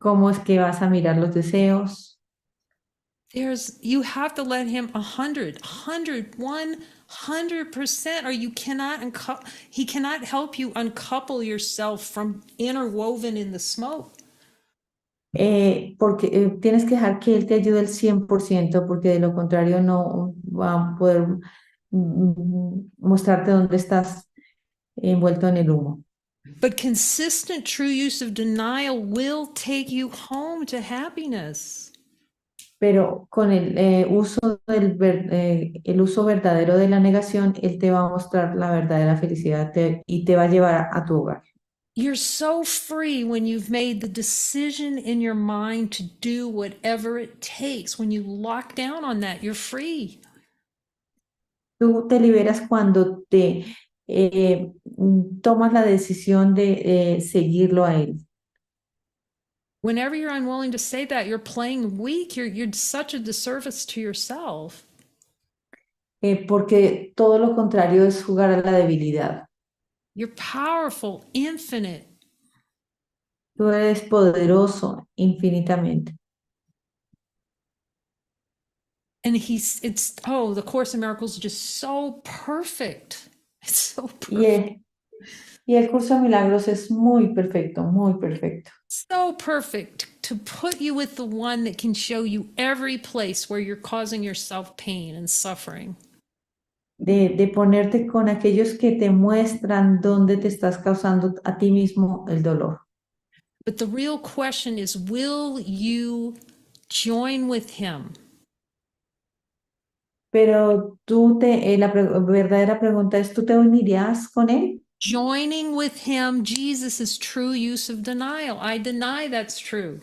cómo es que vas a mirar los deseos. You have to let him 100%, or you cannot, he cannot help you uncouple yourself from interwoven in the smoke. Porque tienes que dejar que él te ayude al 100%, porque de lo contrario no va a poder mostrarte dónde estás envuelto en el humo. But consistent true use of denial will take you home to happiness. Pero con el uso el uso verdadero de la negación, él te va a mostrar la verdadera felicidad y te va a llevar a tu hogar. You're so free when you've made the decision in your mind to do whatever it takes. When you lock down on that, you're free. Tú te liberas cuando tomas la decisión de seguirlo a él. Whenever you're unwilling to say that, you're playing weak. You're such a disservice to yourself. Porque todo lo contrario es jugar a la debilidad. You're powerful, infinite. Tú eres poderoso infinitamente. And the Course in Miracles is just so perfect. It's so perfect. Y el curso de milagros es muy perfecto, muy perfecto. So perfect to put you with the one that can show you every place where you're causing yourself pain and suffering. De ponerte con aquellos que te muestran dónde te estás causando a ti mismo el dolor. But the real question is, will you join with him? Pero la verdadera pregunta es, ¿tú te unirías con él? Joining with him, Jesus' true use of denial. I deny that's true.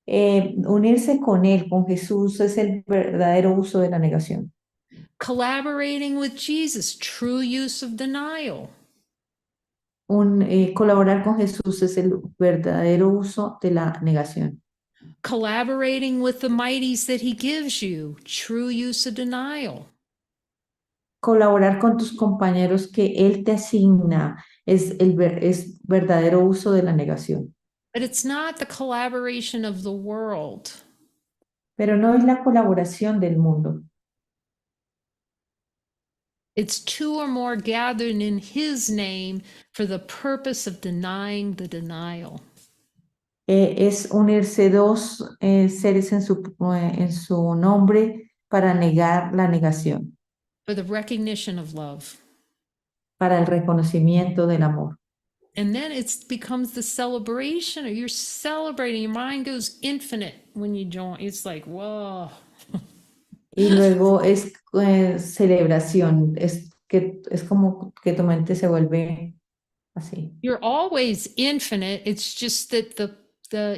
Unirse con él, con Jesús, es el verdadero uso de la negación. Collaborating with Jesus, true use of denial. Colaborar con Jesús es el verdadero uso de la negación. Collaborating with the mighties that he gives you, true use of denial. Colaborar con tus compañeros que él te asigna es verdadero uso de la negación. But it's not the collaboration of the world. Pero no es la colaboración del mundo. It's two or more gathered in his name for the purpose of denying the denial. Es unirse dos seres en su nombre para negar la negación, For the recognition of love. para el reconocimiento del amor. And then it becomes the celebration, or you're celebrating. Your mind goes infinite when you join. It's like, whoa. Y luego es celebración, es como que tu mente se vuelve así. You're always infinite. It's just that the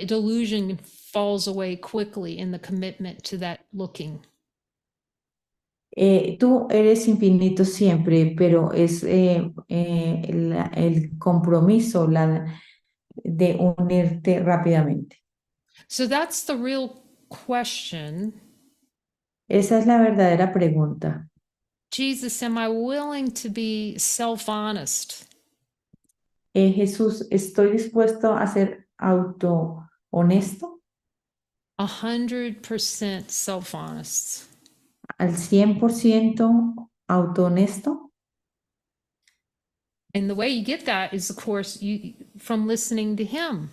delusion falls away quickly in the commitment to that looking. Tú eres infinito siempre, pero es el compromiso de unirte rápidamente. So that's the real question. Esa es la verdadera pregunta. Jesus, am I willing to be self-honest? Jesús, ¿estoy dispuesto a ser honesto? 100% self-honest. al 100% autohonesto. And the way you get that is, of course, from listening to him.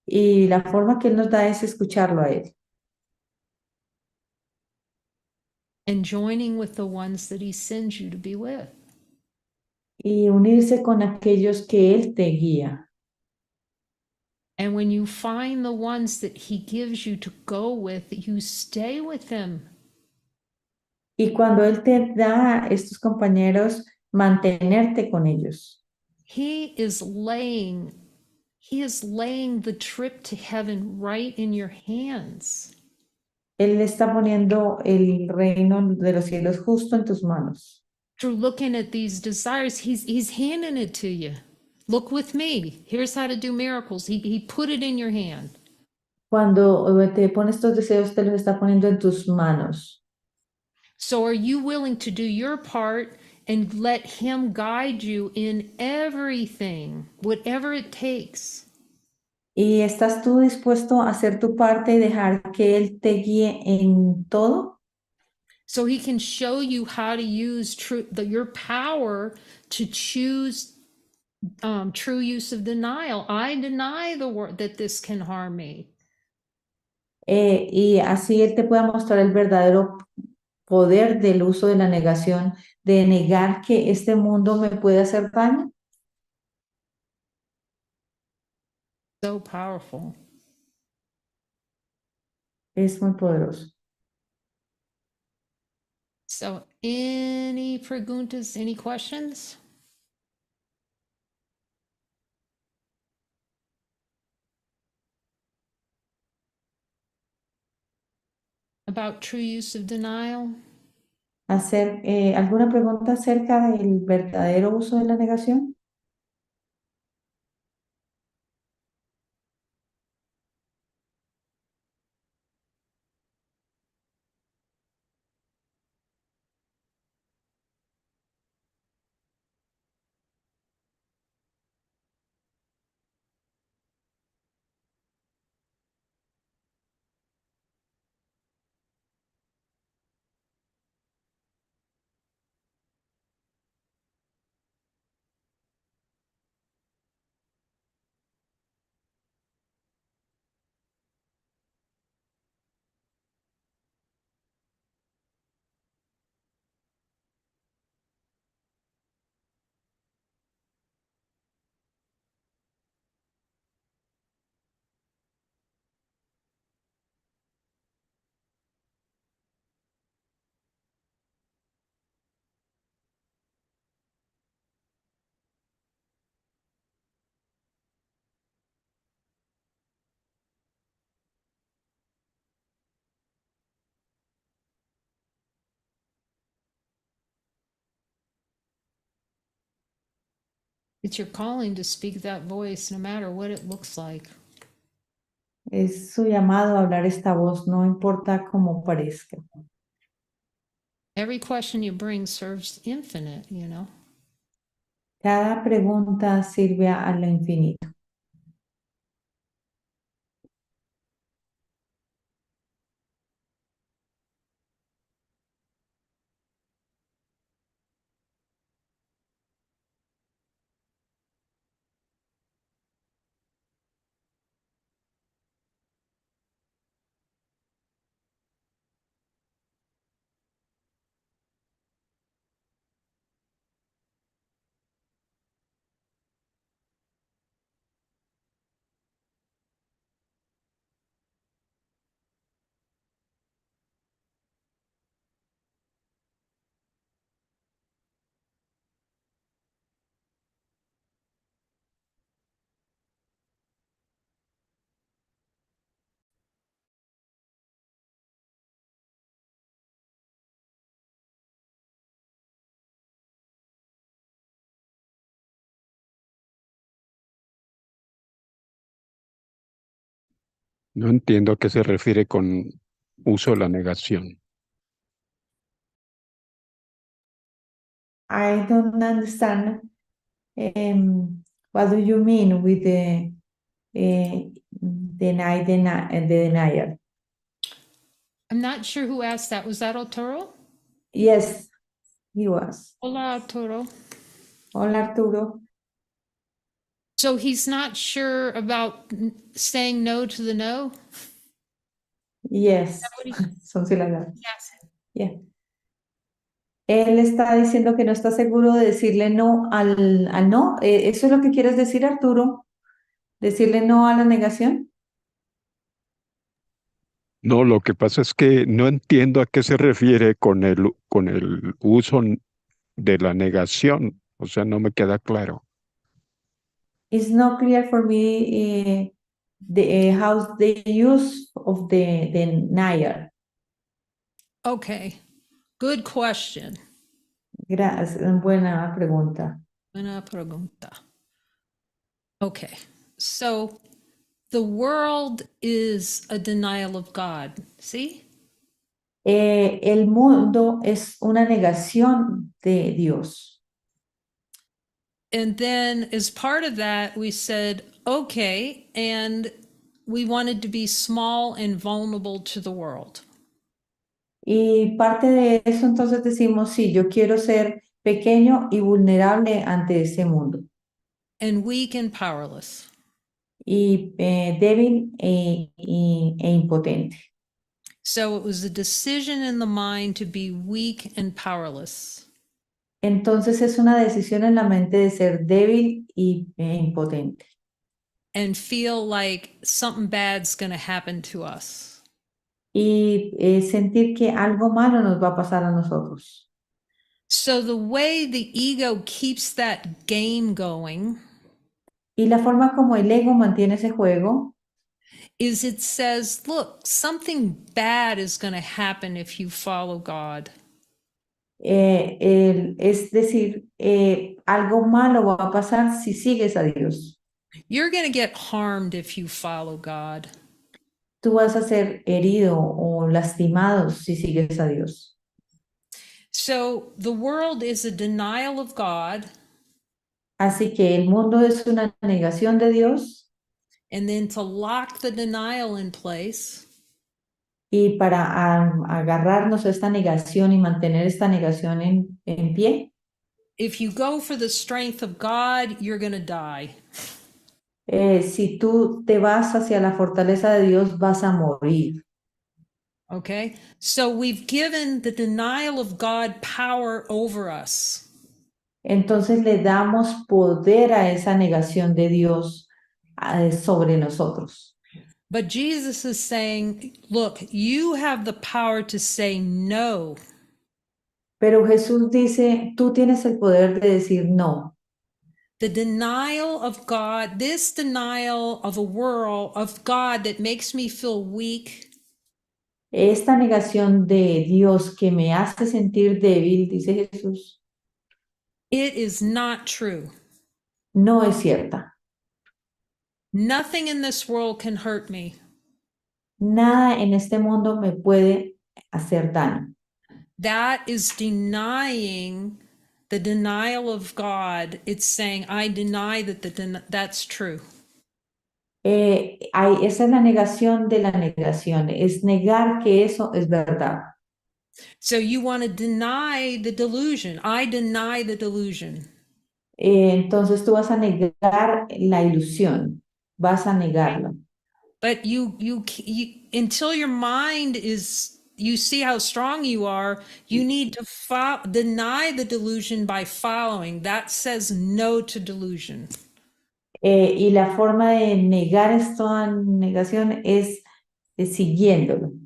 Y la forma que Él nos da es escucharlo a Él And joining with the ones that he sends you to be with. y unirse con aquellos que Él te guía. And when you find the ones that he gives you to go with, you stay with them. Y cuando Él te da estos compañeros, mantenerte con ellos. He is laying the trip to heaven right in your hands. Él está poniendo el reino de los cielos justo en tus manos. Through looking at these desires, he's handing it to you. Look with me. Here's how to do miracles. He put it in your hand. Cuando te pone estos deseos, te los está poniendo en tus manos. So are you willing to do your part and let him guide you in everything, whatever it takes? ¿Y estás tú dispuesto a hacer tu parte y dejar que Él te guíe en todo? So he can show you how to use your power to choose true use of denial. I deny the word that this can harm me. Y así Él te pueda mostrar el verdadero poder del uso de la negación, de negar que este mundo me puede hacer daño. So powerful. Es muy poderoso. So any preguntas, any questions? About true use of denial? ¿Alguna pregunta acerca del verdadero uso de la negación? It's your calling to speak that voice no matter what it looks like. Es su llamado a hablar esta voz, no importa cómo parezca. Every question you bring serves infinite, you know. Cada pregunta sirve a lo infinito. No entiendo a qué se refiere con uso de la negación. I don't understand what do you mean with the denial. I'm not sure who asked that. Was that Arturo? Yes, he was. Hola, Arturo. Hola, Arturo. So he's not sure about saying no to the no? Yes, What he son sílabas. asked? Yeah. Él está diciendo que no está seguro de decirle no al no. ¿Eso es lo que quieres decir, Arturo? ¿Decirle no a la negación? No, lo que pasa es que no entiendo a qué se refiere con el uso de la negación. O sea, no me queda claro. It's not clear for me how the use of the denial. Okay, good question. Gracias, buena pregunta. Buena pregunta. Okay, so the world is a denial of God. See? El mundo es una negación de Dios. And then as part of that, we said, okay, and we wanted to be small and vulnerable to the world. Y parte de eso entonces decimos, sí, yo quiero ser pequeño y vulnerable ante ese mundo. And weak and powerless. Y débil e impotente. So it was a decision in the mind to be weak and powerless. Entonces es una decisión en la mente de ser débil e impotente. And feel like something bad's going to happen to us. Y sentir que algo malo nos va a pasar a nosotros. So the way the ego keeps that game going Y la forma como el ego mantiene ese juego is it says, look, something bad is going to happen if you follow God. es decir, algo malo va a pasar si sigues a Dios. You're going to get harmed if you follow God. Tú vas a ser herido o lastimado si sigues a Dios. So the world is a denial of God. Así que el mundo es una negación de Dios. And then to lock the denial in place, Y para agarrarnos a esta negación y mantener esta negación en pie, if you go for the strength of God, you're going to die. si tú te vas hacia la fortaleza de Dios, vas a morir. Okay? So we've given the denial of God power over us. Entonces le damos poder a esa negación de Dios sobre nosotros. But Jesus is saying, look, you have the power to say no. Pero Jesús dice, tú tienes el poder de decir no. The denial of God, this denial of a world of God that makes me feel weak, Esta negación de Dios que me hace sentir débil, dice Jesús, it is not true. no es cierta. Nothing in this world can hurt me. Nada en este mundo me puede hacer daño. That is denying the denial of God. It's saying, I deny that that's true. Esa es la negación de la negación, es negar que eso es verdad. So you want to deny the delusion. I deny the delusion. Entonces tú vas a negar la ilusión, vas a negarlo. But you until your mind is, you see how strong you are, you need to deny the delusion by following. That says no to delusion. Y la forma de negar esta negación es siguiéndolo.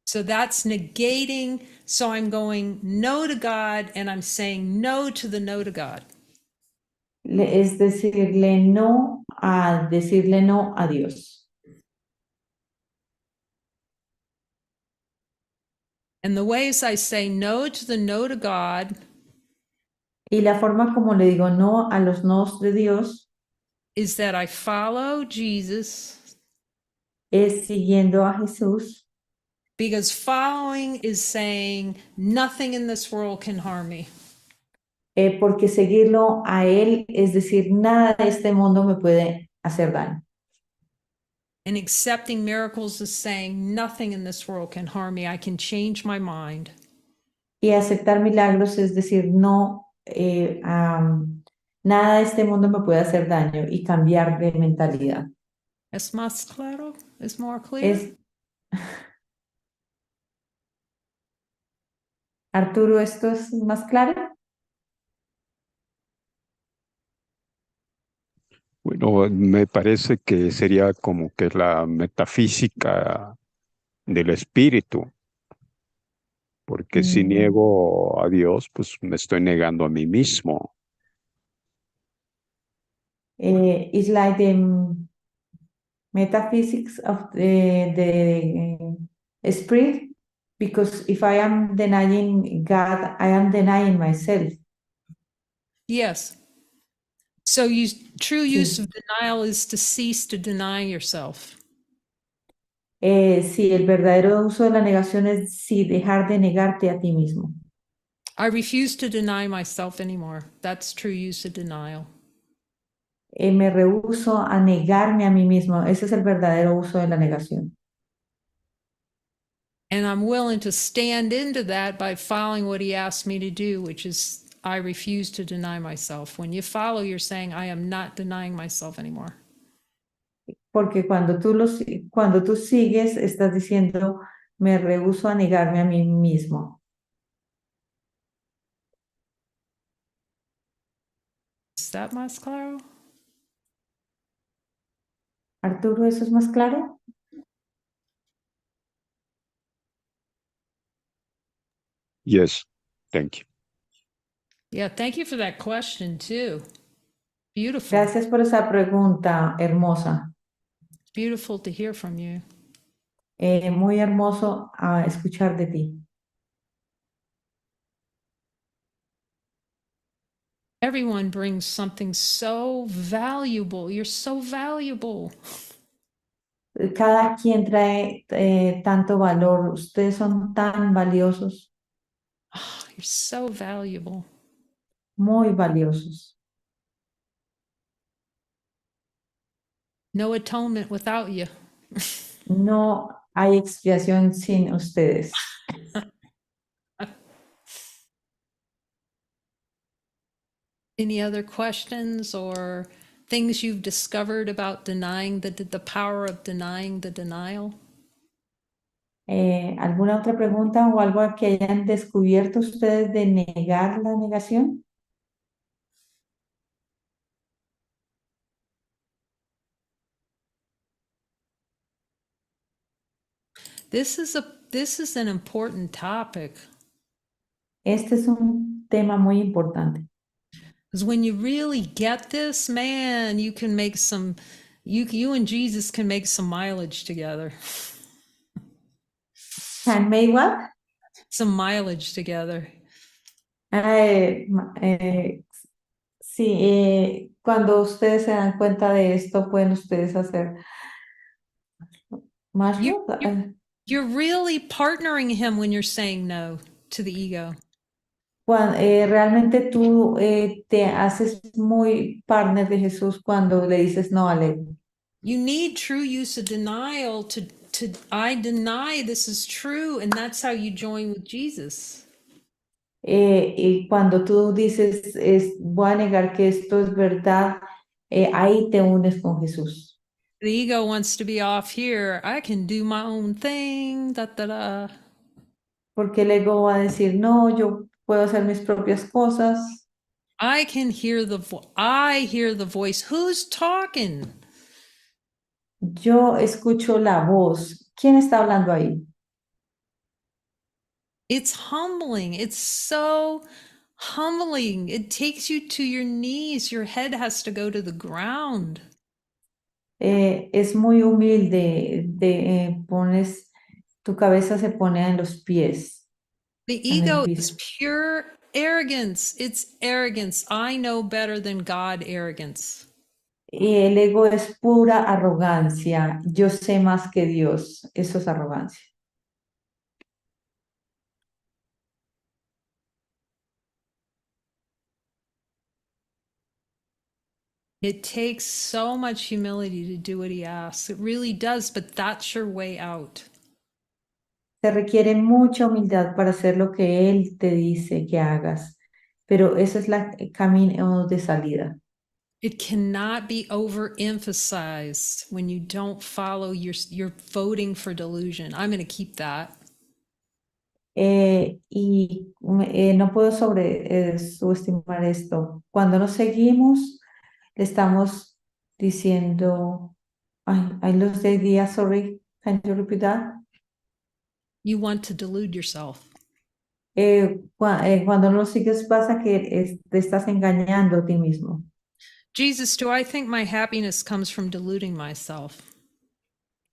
So that's negating. So I'm going no to God and I'm saying no to the no to God. Es decirle no a Dios. And the ways I say no to the no to God Y la forma como le digo no a los nos de Dios is that I follow Jesus, es siguiendo a Jesús, because following is saying nothing in this world can harm me. Porque seguirlo a Él es decir, nada de este mundo me puede hacer daño. And accepting miracles is saying nothing in this world can harm me. I can change my mind. Y aceptar milagros es decir, no, nada de este mundo me puede hacer daño y cambiar de mentalidad. ¿Es más claro? ¿Es more clear? Es, Arturo, ¿esto es más claro? Bueno, me parece que sería como que la metafísica del espíritu, porque si Mm, niego a Dios, pues me estoy negando a mí mismo. it's like the metaphysics of the spirit, because if I am denying God, I am denying myself. Yes. So true use Sí. of denial is to cease to deny yourself. Sí, el verdadero uso de la negación es sí dejar de negarte a ti mismo. I refuse to deny myself anymore. That's true use of denial. Me rehúso a negarme a mí mismo. Ese es el verdadero uso de la negación. And I'm willing to stand into that by following what he asked me to do, which is I refuse to deny myself. When you follow, you're saying, I am not denying myself anymore. Porque cuando tú sigues, estás diciendo, me rehúso a negarme a mí mismo. Is that más claro? Arturo, ¿eso es más claro? Yes, thank you. Yeah, thank you for that question too. Beautiful. Gracias por esa pregunta hermosa. Beautiful to hear from you. Muy hermoso escuchar de ti. Everyone brings something so valuable. You're so valuable. Cada quien trae tanto valor. Ustedes son tan valiosos, Oh, you're so valuable. muy valiosos. No atonement without you. No hay expiación sin ustedes. Any other questions or things you've discovered about denying the power of denying the denial? ¿Alguna otra pregunta o algo que hayan descubierto ustedes de negar la negación? This is an important topic. Este es un tema muy importante. Because when you really get this, man, you can make some you and Jesus can make some mileage together. Can make what? Some mileage together. Sí, cuando ustedes se dan cuenta de esto, pueden ustedes hacer más. You're really partnering him when you're saying no to the ego. Realmente tú te haces muy partner de Jesús cuando le dices no al ego. You need true use of denial to I deny this is true, and that's how you join with Jesus. Y cuando tú dices, voy a negar que esto es verdad, ahí te unes con Jesús. The ego wants to be off here. I can do my own thing. Da, da, da. Porque el ego va a decir, no, yo puedo hacer mis propias cosas. I can hear I hear the voice. Who's talking? Yo escucho la voz. ¿Quién está hablando ahí? It's humbling. It's so humbling. It takes you to your knees. Your head has to go to the ground. Es muy humilde. Tu cabeza se pone en los pies. The En el ego piso. is pure arrogance. It's arrogance. I know better than God arrogance. Y el ego es pura arrogancia. Yo sé más que Dios. Eso es arrogancia. It takes so much humility to do what he asks. It really does, but that's your way out. Se requiere mucha humildad para hacer lo que Él te dice que hagas, pero esa es la camino de salida. It cannot be overemphasized when you don't follow you're voting for delusion. I'm going to keep that. No puedo subestimar esto. Cuando nos seguimos, le estamos diciendo, I lost the idea, sorry, can you repeat that? You want to delude yourself. Cuando no lo sigues pasa que te estás engañando a ti mismo. Jesus, do I think my happiness comes from deluding myself?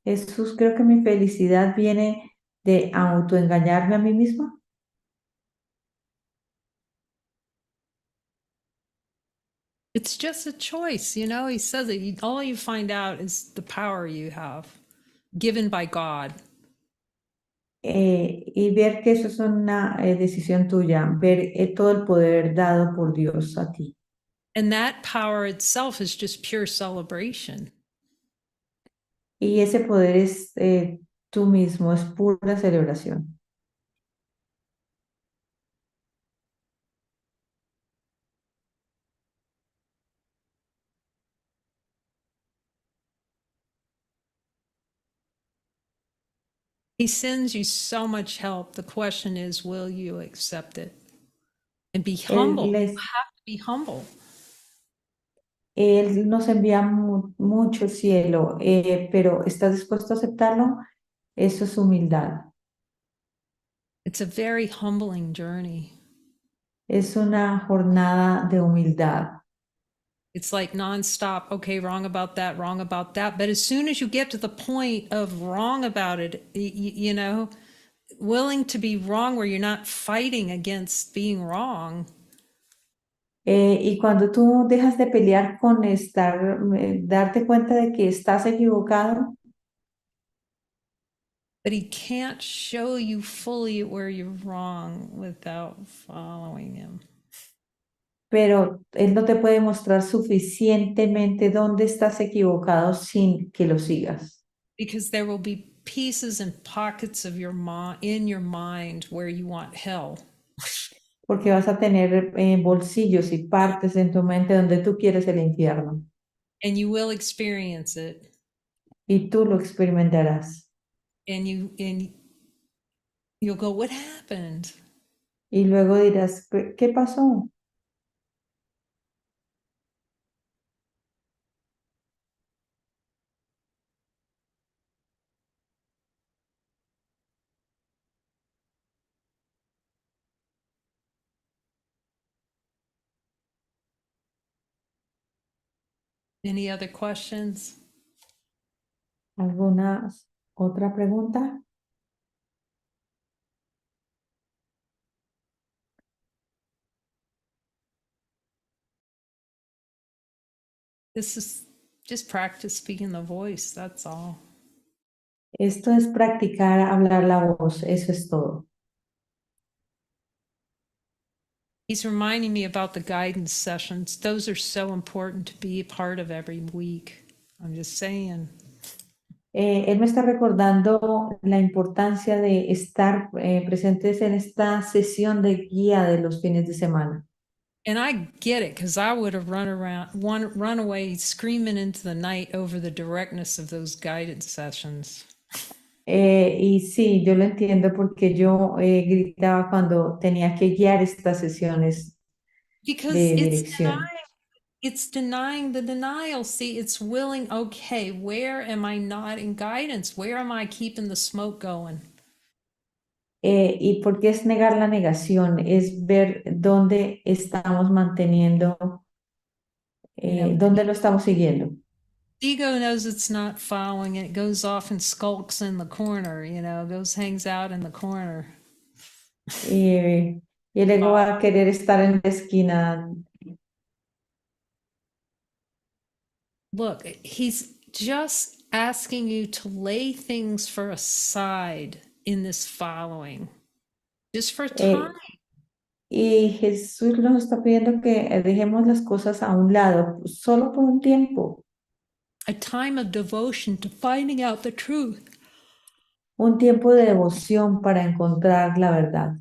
Jesús, creo que mi felicidad viene de autoengañarme a mí misma. It's just a choice, you know. He says that all you find out is the power you have given by God. Y ver que eso es una decisión tuya, ver todo el poder dado por Dios a ti. And that power itself is just pure celebration. Y ese poder es tú mismo, es pura celebración. He sends you so much help. The question is, will you accept it? And be humble. You have to be humble. Él nos envía mucho cielo, pero ¿estás dispuesto a aceptarlo? Eso es humildad. It's a very humbling journey. Es una jornada de humildad. It's like nonstop, okay, wrong about that, wrong about that. But as soon as you get to the point of wrong about it, you know, willing to be wrong where you're not fighting against being wrong. Y cuando tú dejas de pelear con darte cuenta de que estás equivocado, But he can't show you fully where you're wrong without following him. pero Él no te puede mostrar suficientemente dónde estás equivocado sin que lo sigas. Because there will be pieces and pockets of your in your mind where you want hell. Porque vas a tener bolsillos y partes en tu mente donde tú quieres el infierno. And you will experience it. Y tú lo experimentarás. And you'll go, what happened? Y luego dirás, ¿qué pasó? Any other questions? ¿Alguna otra pregunta? This is just practice speaking the voice, that's all. Esto es practicar hablar la voz, eso es todo. He's reminding me about the guidance sessions. Those are so important to be a part of every week. I'm just saying. Él me está recordando la importancia de estar presentes en esta sesión de guía de los fines de semana. And I get it, because I would have run away screaming into the night over the directness of those guidance sessions. Y sí, yo lo entiendo porque yo gritaba cuando tenía que guiar estas sesiones Because de dirección. it's denying the denial. See, it's willing, okay, where am I not in guidance? Where am I keeping the smoke going? Y porque es negar la negación, es ver dónde estamos manteniendo, dónde lo estamos siguiendo. Ego knows it's not following it. It goes off and skulks in the corner, you know, hangs out in the corner. Y el ego va a querer estar en la esquina. Look, he's just asking you to lay things for aside in this following, just for time. Y Jesús nos está pidiendo que dejemos las cosas a un lado, solo por un tiempo, a time of devotion to finding out the truth. un tiempo de devoción para encontrar la verdad.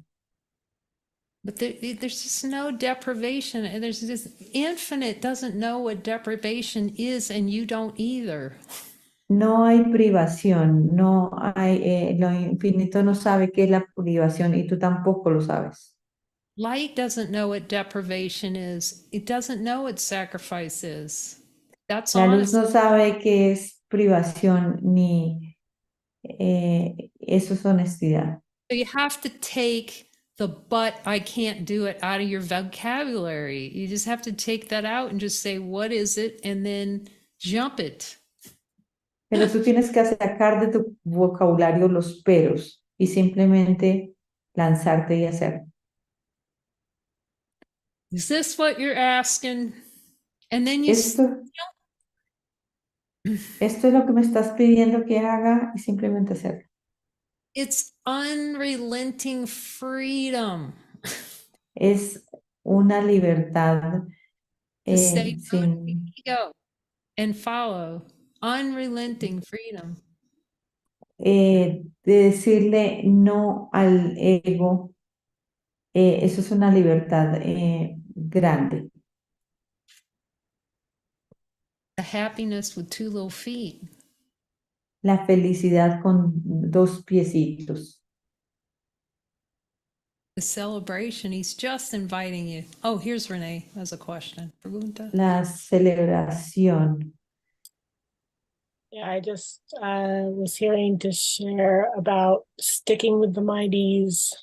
But there's just no deprivation, and there's this infinite doesn't know what deprivation is, and you don't either. No hay privación, no hay, lo infinito no sabe qué es la privación y tú tampoco lo sabes. Light doesn't know what deprivation is. It doesn't know what sacrifice is. That's La luz honest. no sabe qué es privación ni eso es honestidad. So you have to take the "but I can't do it" out of your vocabulary. You just have to take that out and just say, what is it? And then jump it. Pero tú tienes que sacar de tu vocabulario los peros y simplemente lanzarte y hacer. Is this what you're asking? And then you Esto es lo que me estás pidiendo que haga y simplemente hacerlo. it's unrelenting freedom Es una libertad to say no to the sin ego and follow. Unrelenting freedom. de decirle no al ego. Eso es una libertad grande. The happiness with two little feet. La felicidad con dos piecitos. The celebration. He's just inviting you. Oh, here's Renee as a question. Pregunta. La celebración. Yeah, I just was hearing to share about sticking with the mighties.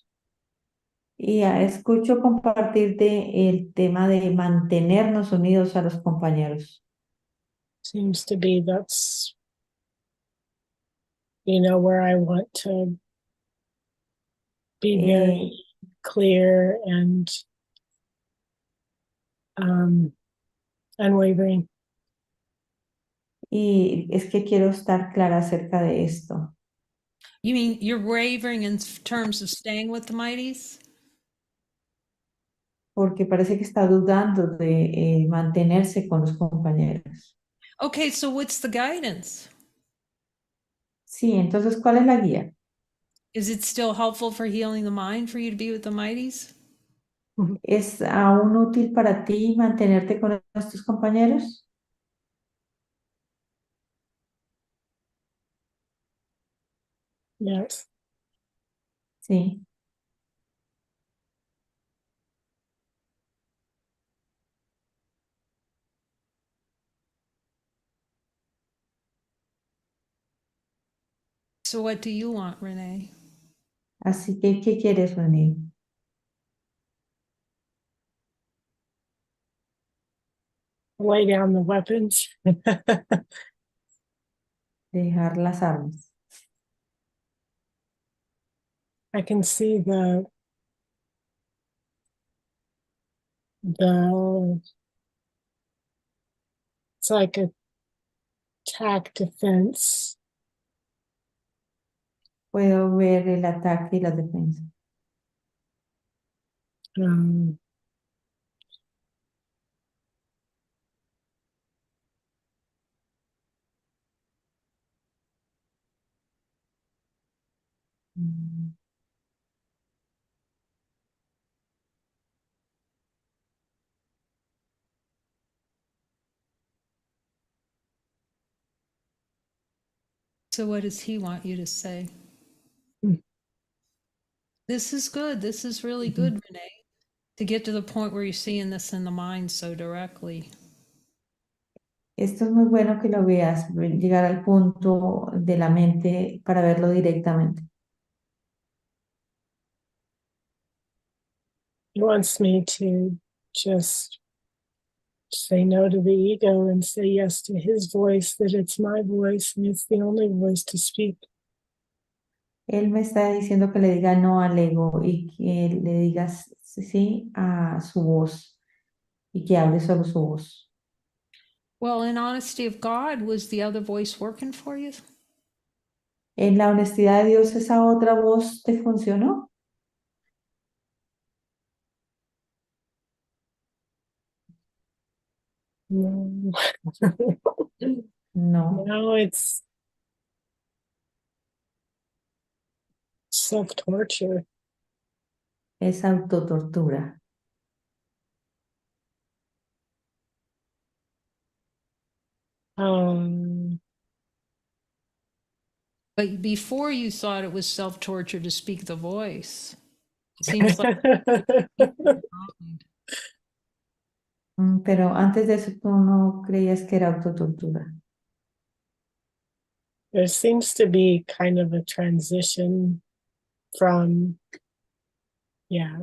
Y escucho compartirte el tema de mantenernos unidos a los compañeros. Seems to be that's, where I want to be very clear and unwavering. Y es que quiero estar clara acerca de esto. You mean you're wavering in terms of staying with the mighties? Porque parece que está dudando de mantenerse con los compañeros. Okay, so what's the guidance? Sí, entonces, ¿cuál es la guía? Is it still helpful for healing the mind for you to be with the mighties? ¿Es aún útil para ti mantenerte con nuestros compañeros? Yes. Sí. So what do you want, Renee? Así que, ¿qué quieres, René? Lay down the weapons. Dejar las armas. I can see the it's like a attack defense. Puedo ver el ataque y la defensa. Um, Mm. So what does he want you to say? This is good. This is really good, Renee, to get to the point where you're seeing this in the mind so directly. Esto es muy bueno que lo veas, llegar al punto de la mente para verlo directamente. He wants me to just say no to the ego and say yes to his voice, that it's my voice and it's the only voice to speak. Él me está diciendo que le diga no al ego y que le digas sí a su voz y que hable solo su voz. Well, in honesty of God, was the other voice working for you? En la honestidad de Dios, ¿esa otra voz te funcionó? No. No, No, it's self-torture. es autotortura. Um, But before you thought it was self torture to speak the voice. Seems like Pero antes de eso tú no creías que era autotortura. there seems to be kind of a transition from, yeah,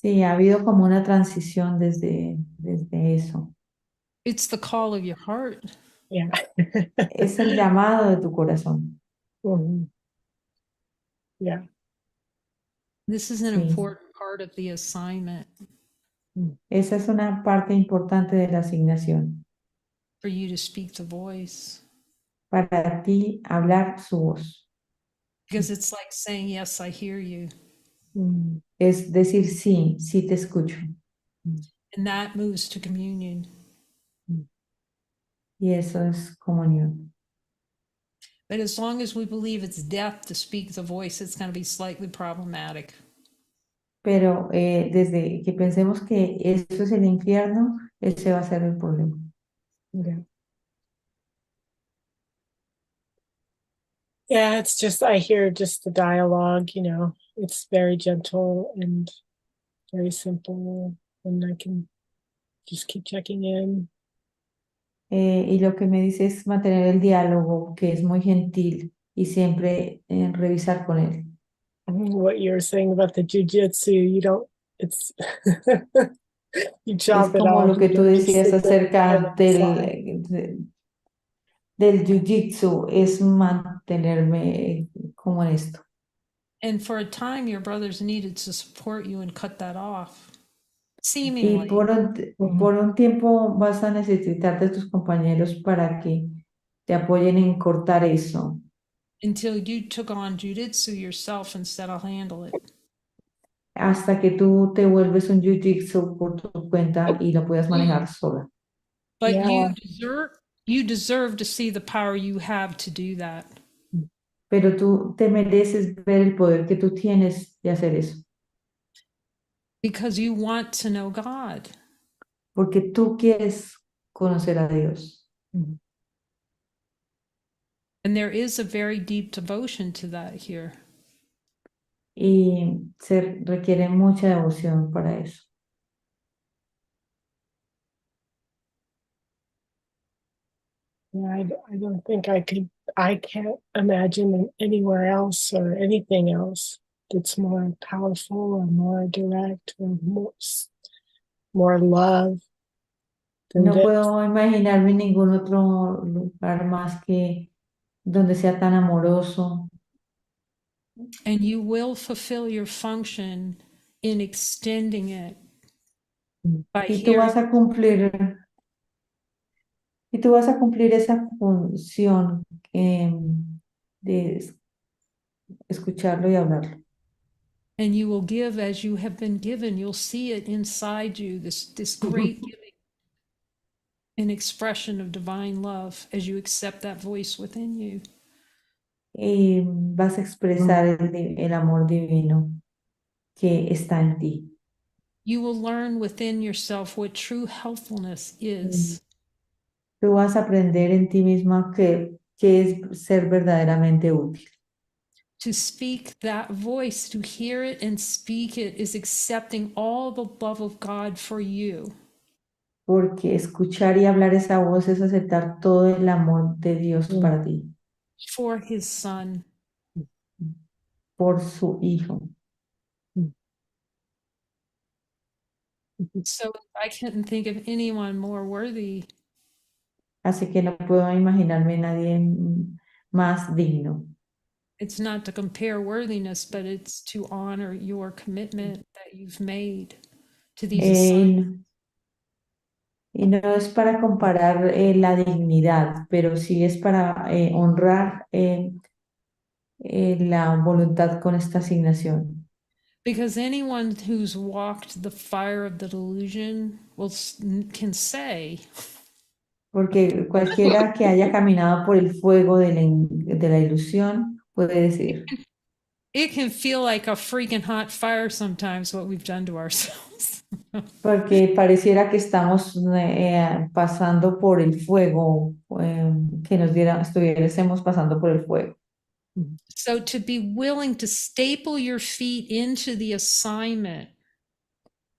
Sí, ha habido como una transición desde eso. it's the call of your heart. yeah. Es el llamado de tu corazón. Mhm. Yeah. This is an Sí. important part of the assignment Esa es una parte importante de la asignación. for you to speak the voice. Para ti hablar su voz. Because it's like saying, yes, I hear you. Mm. Es decir, sí, sí te escucho. And that moves to communion. Y eso es comunión. But as long as we believe it's death to speak the voice, it's going to be slightly problematic. Pero desde que pensemos que eso es el infierno, ese va a ser el problema. Yeah. Yeah, it's just, I hear just the dialogue, it's very gentle and very simple, and I can just keep checking in. Y lo que me dice es mantener el diálogo, que es muy gentil, y siempre revisar con él. What you were saying about the jujitsu, you don't, it's, you Es chop it como off. lo que You tú don't just decías sit there acerca and decide. del jiu-jitsu, es mantenerme como en esto. And for a time, your brothers needed to support you and cut that off. Y Seemingly, por un tiempo vas a necesitar de tus compañeros para que te apoyen en cortar eso, until you took on jujitsu yourself and said, I'll handle it. hasta que tú te vuelves un jiu-jitsu por tu cuenta y lo puedas manejar sola. But Yeah. you deserve to see the power you have to do that. Pero tú te mereces ver el poder que tú tienes de hacer eso, Because you want to know God. porque tú quieres conocer a Dios. And there is a very deep devotion to that here. Y se requiere mucha devoción para eso. Yeah, I don't think I can't imagine anywhere else or anything else that's more powerful or more direct or more love than No this. puedo imaginarme ningún otro lugar más que donde sea tan amoroso. And you will fulfill your function in extending it by Y tú hearing. vas a cumplir, y tú vas a cumplir esa función de escucharlo y hablarlo. And you will give as you have been given. You'll see it inside you, this great giving, an expression of divine love as you accept that voice within you. Y vas a expresar el amor divino que está en ti. You will learn within yourself what true helpfulness is. Tú vas a aprender en ti misma que es ser verdaderamente útil. To speak that voice, to hear it and speak it, is accepting all the love of God for you. Porque escuchar y hablar esa voz es aceptar todo el amor de Dios para ti, For his son. por su Hijo. So I couldn't think of anyone more worthy. Así que no puedo imaginarme nadie más digno. It's not to compare worthiness, but it's to honor your commitment that you've made to these assignments. Y no es para comparar la dignidad, pero sí es para honrar la voluntad con esta asignación. Because anyone who's walked the fire of the delusion can say, Porque cualquiera que haya caminado por el fuego de la ilusión puede decir, it can feel like a freaking hot fire sometimes what we've done to ourselves. porque pareciera que estamos pasando por el fuego, que estuviésemos pasando por el fuego. So to be willing to staple your feet into the assignment,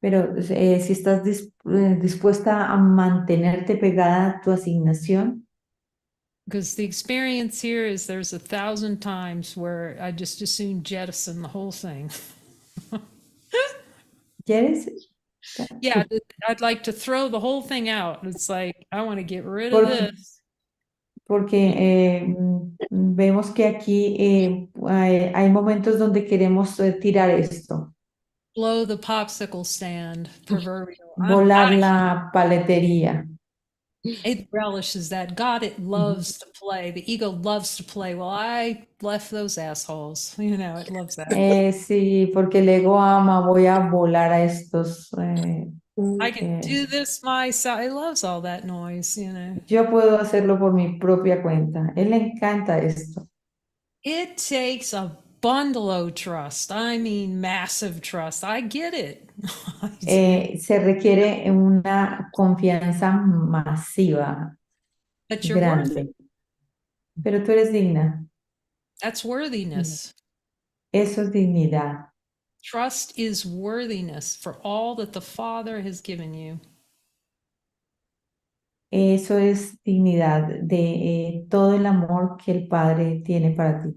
Pero si estás dispuesta a mantenerte pegada a tu asignación, because the experience here is there's 1,000 times where I just as soon jettison the whole thing. ¿quieres? Yeah, I'd like to throw the whole thing out. It's like, I want to get rid of Porque, this. porque vemos que aquí hay momentos donde queremos tirar esto, Blow the popsicle stand, proverbial. volar la paletería. It relishes that. God, it loves to play. The ego loves to play. Well, I left those assholes. You know, it loves that. Sí, porque el ego ama, voy a volar a estos. I can do this myself. It loves all that noise, you know. Yo puedo hacerlo por mi propia cuenta. Él le encanta esto. It takes a bundle of trust. I mean, massive trust. I get it. I do. Se requiere una confianza masiva, But you're worth it. grande. Pero tú eres digna. That's worthiness. Eso es dignidad. Trust is worthiness for all that the Father has given you. Eso es dignidad de todo el amor que el Padre tiene para ti.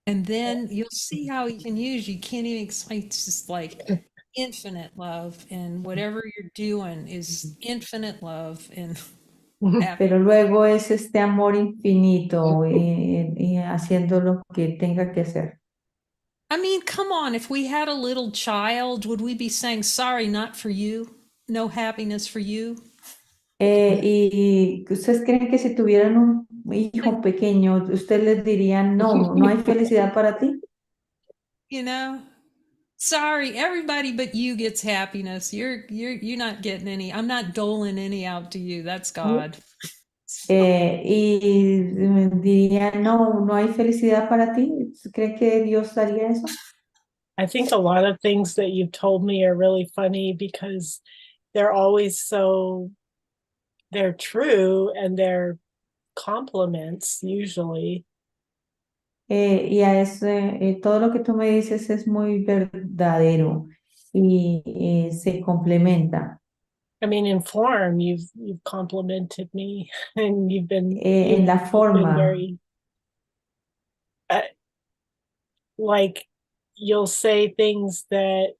And then you'll see how he can use you. Can't even explain. It's just like infinite love, and whatever you're doing is infinite love. And Pero luego es este amor infinito y haciendo lo que tenga que hacer. I mean, come on, if we had a little child, would we be saying, sorry, not for you? No happiness for you? Y ustedes creen que si tuvieran un hijo pequeño, ustedes les dirían, no, no hay felicidad para ti. You know? Sorry, everybody but you gets happiness. You're not getting any. I'm not doling any out to you. That's God. Y dirían, no, no hay felicidad para ti. ¿Creen que Dios haría eso? I think a lot of things that you've told me are really funny because they're always they're true and they're compliments usually. Y a todo lo que tú me dices es muy verdadero y se complementa. I mean, in form, you've complimented me, and you've been En la you've been forma, very like you'll say things that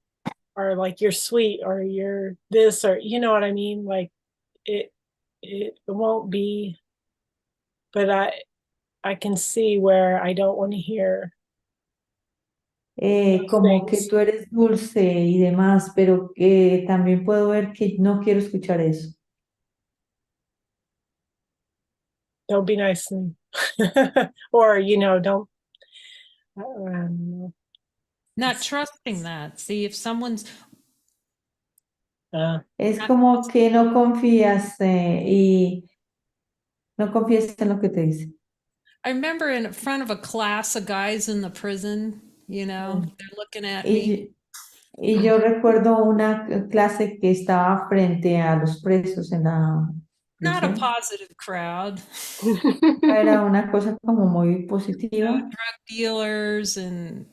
are like you're sweet or you're this or you know what I mean. Like it won't be, but I can see where I don't want to hear those como que things. tú eres dulce y demás, pero que también puedo ver que no quiero escuchar eso. Don't be nice to me, or don't. I don't know. Not trusting that. See, if someone's Es como que no confías y no confías en lo que te dice. I remember in front of a class of guys in the prison, they're looking at me. Y yo recuerdo una clase que estaba frente a los presos en la Not a prisión. positive crowd. Era una cosa como muy positiva. Drug dealers and,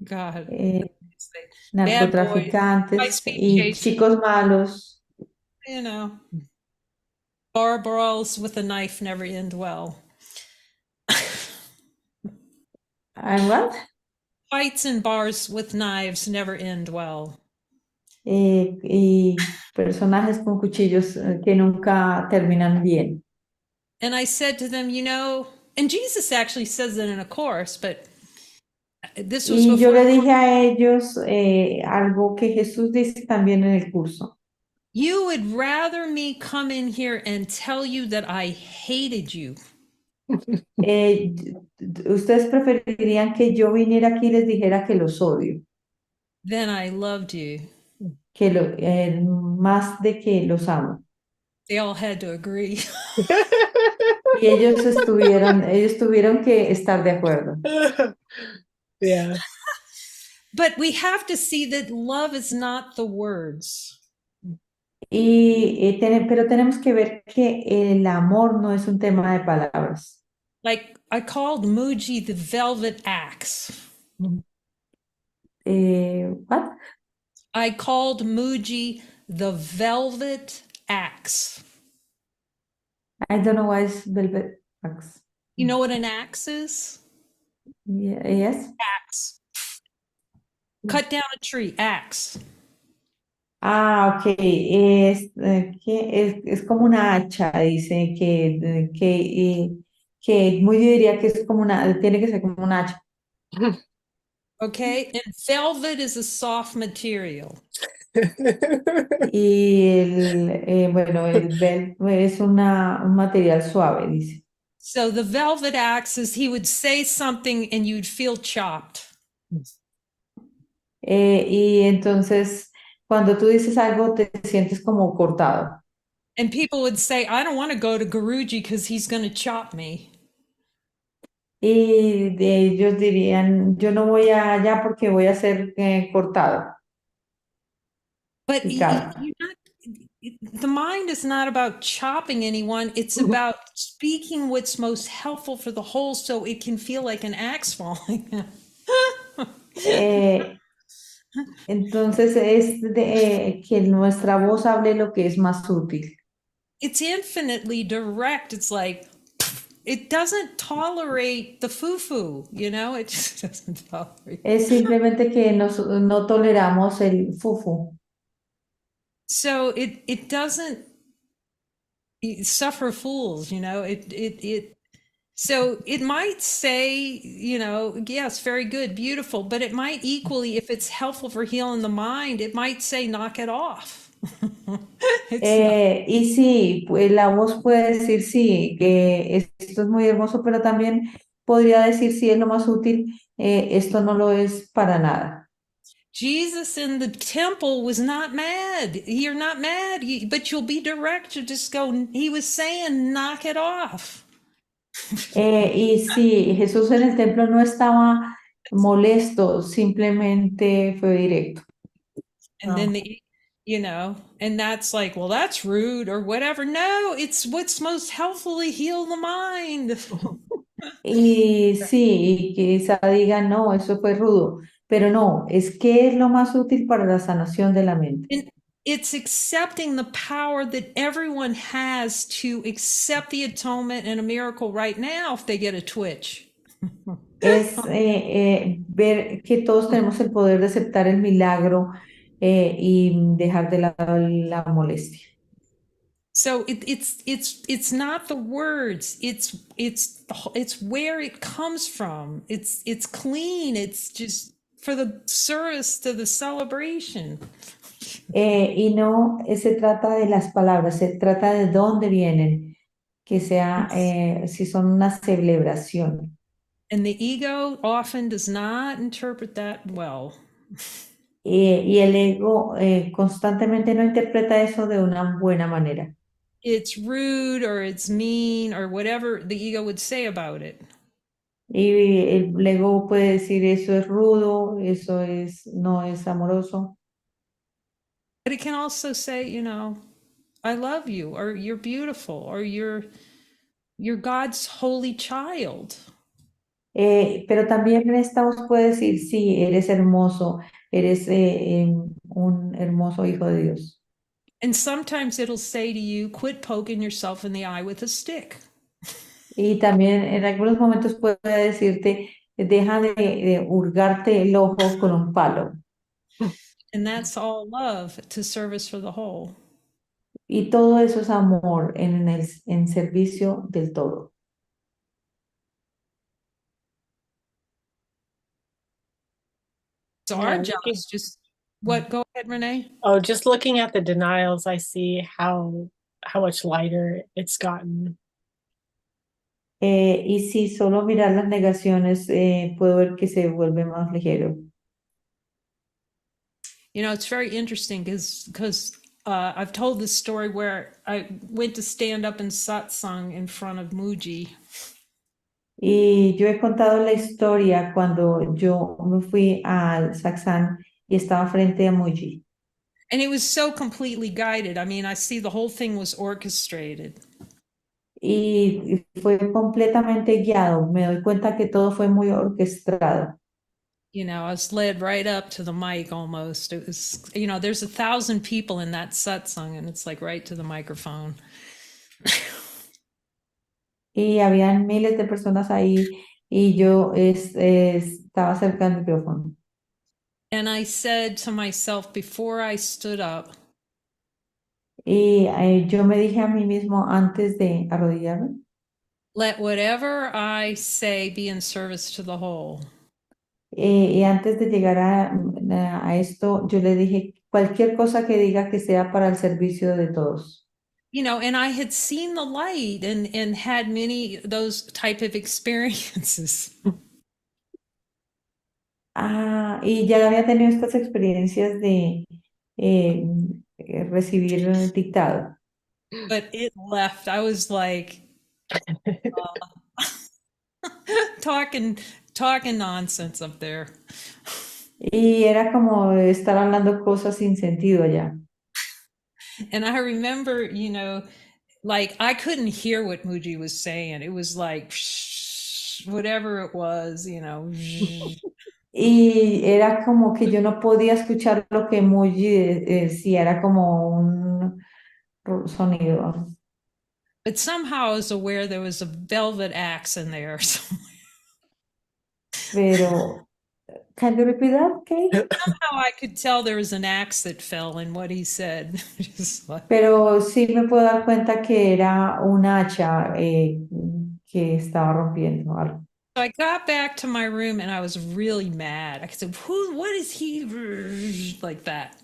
God. Bad boys, Narcotraficantes high-speed y chase, chicos malos. Bar brawls with a knife never end well. ¿And what? Fights in bars with knives never end well. Y personajes con cuchillos que nunca terminan bien. And I said to them, and Jesus actually says it in a course, but this was Y yo before. le dije a ellos algo que Jesús dice también en el curso. You would rather me come in here and tell you that I hated you. Ustedes preferirían que yo viniera aquí y les dijera que los odio. Then I loved you. más de que los amo. They all had to agree. Y ellos tuvieron que estar de acuerdo. Yeah. But we have to see that love is not the words. Pero tenemos que ver que el amor no es un tema de palabras. Like I called Muji the velvet axe. What? I called Muji the velvet axe. I don't know why it's velvet axe. You know what an axe is? Yes. Axe. Cut down a tree, axe. Ah, ok. Es como una hacha, dice que muy yo diría que es como tiene que ser como una hacha. Okay, and velvet is a soft material. Y bueno, el es un material suave, dice. So the velvet axe is he would say something and you'd feel chopped. Y entonces, cuando tú dices algo, te sientes como cortado. And people would say, I don't want to go to Guruji because he's going to chop me. Y ellos dirían, yo no voy allá porque voy a ser cortado. But Picado. the mind is not about chopping anyone. It's about speaking what's most helpful for the whole so it can feel like an axe falling. Entonces es que nuestra voz hable lo que es más útil. It's infinitely direct. It's like, it doesn't tolerate the foo-foo, you know? It just doesn't tolerate. Es simplemente que no toleramos el fufu. So it doesn't suffer fools, you know? So it might say, you know, yes, very good, beautiful, but it might equally, if it's helpful for healing the mind, it might say knock it off. Y sí, pues la voz puede decir sí, que esto es muy hermoso, pero también podría decir sí es lo más útil, esto no lo es para nada. Jesus in the temple was not mad. You're not mad, but you'll be direct. You just go, he was saying, knock it off. Y sí, Jesús en el templo no estaba molesto, simplemente fue directo. And then you know, and that's like, well, that's rude or whatever. No, it's what's most helpfully heal the mind. Y sí, y quizá diga, no, eso fue rudo, pero no, es que es lo más útil para la sanación de la mente. And it's accepting the power that everyone has to accept the atonement and a miracle right now if they get a twitch. Es ver que todos tenemos el poder de aceptar el milagro y dejar de lado la molestia. So it's not the words. It's where it comes from. It's clean. It's just for the service to the celebration. Y no se trata de las palabras, se trata de dónde vienen, que sea, si son una celebración. And the ego often does not interpret that well. Y el ego constantemente no interpreta eso de una buena manera. It's rude or it's mean or whatever the ego would say about it. Y el ego puede decir eso es rudo, eso no es amoroso. But it can also say, you know, I love you, or you're beautiful, or you're God's holy child. Pero también en esta voz puede decir, sí, eres hermoso, eres un hermoso hijo de Dios. And sometimes it'll say to you, quit poking yourself in the eye with a stick. Y también en algunos momentos puede decirte, deja de hurgarte el ojo con un palo. And that's all love to service for the whole. Y todo eso es amor en servicio del todo. So Yeah, our job is just what? Go ahead, Renee. Oh, just looking at the denials, I see how much lighter it's gotten. Y si solo mirar las negaciones, puedo ver que se vuelve más ligero. You know, it's very interesting because I've told this story where I went to stand up in satsang in front of Muji. Y yo he contado la historia cuando yo me fui al Satsang y estaba frente a Muji. And it was so completely guided. I mean, I see the whole thing was orchestrated. Y fue completamente guiado. Me doy cuenta que todo fue muy orquestado. You know, I was led right up to the mic almost. It was, you know, there's 1,000 people in that satsang, and it's like right to the microphone. Y habían miles de personas ahí y yo estaba cerca del micrófono. And I said to myself before I stood up, Y yo me dije a mí mismo antes de arrodillarme, let whatever I say be in service to the whole. y antes de llegar a esto, yo le dije cualquier cosa que diga que sea para el servicio de todos. You know, and I had seen the light and had many of those type of experiences. Y ya había tenido estas experiencias de recibir dictado. But it left. I was like talking nonsense up there. Y era como estar hablando cosas sin sentido allá. And I remember, you know, like I couldn't hear what Muji was saying. It was like whatever it was, you know. Y era como que yo no podía escuchar lo que Muji decía, era como un sonido. But somehow I was aware there was a velvet axe in there. Pero, can you repeat that, Kate? Somehow I could tell there was an axe that fell in what he said. Just like, Pero sí me puedo dar cuenta que era un hacha que estaba rompiendo algo. so I got back to my room and I was really mad. I said, what is he like that?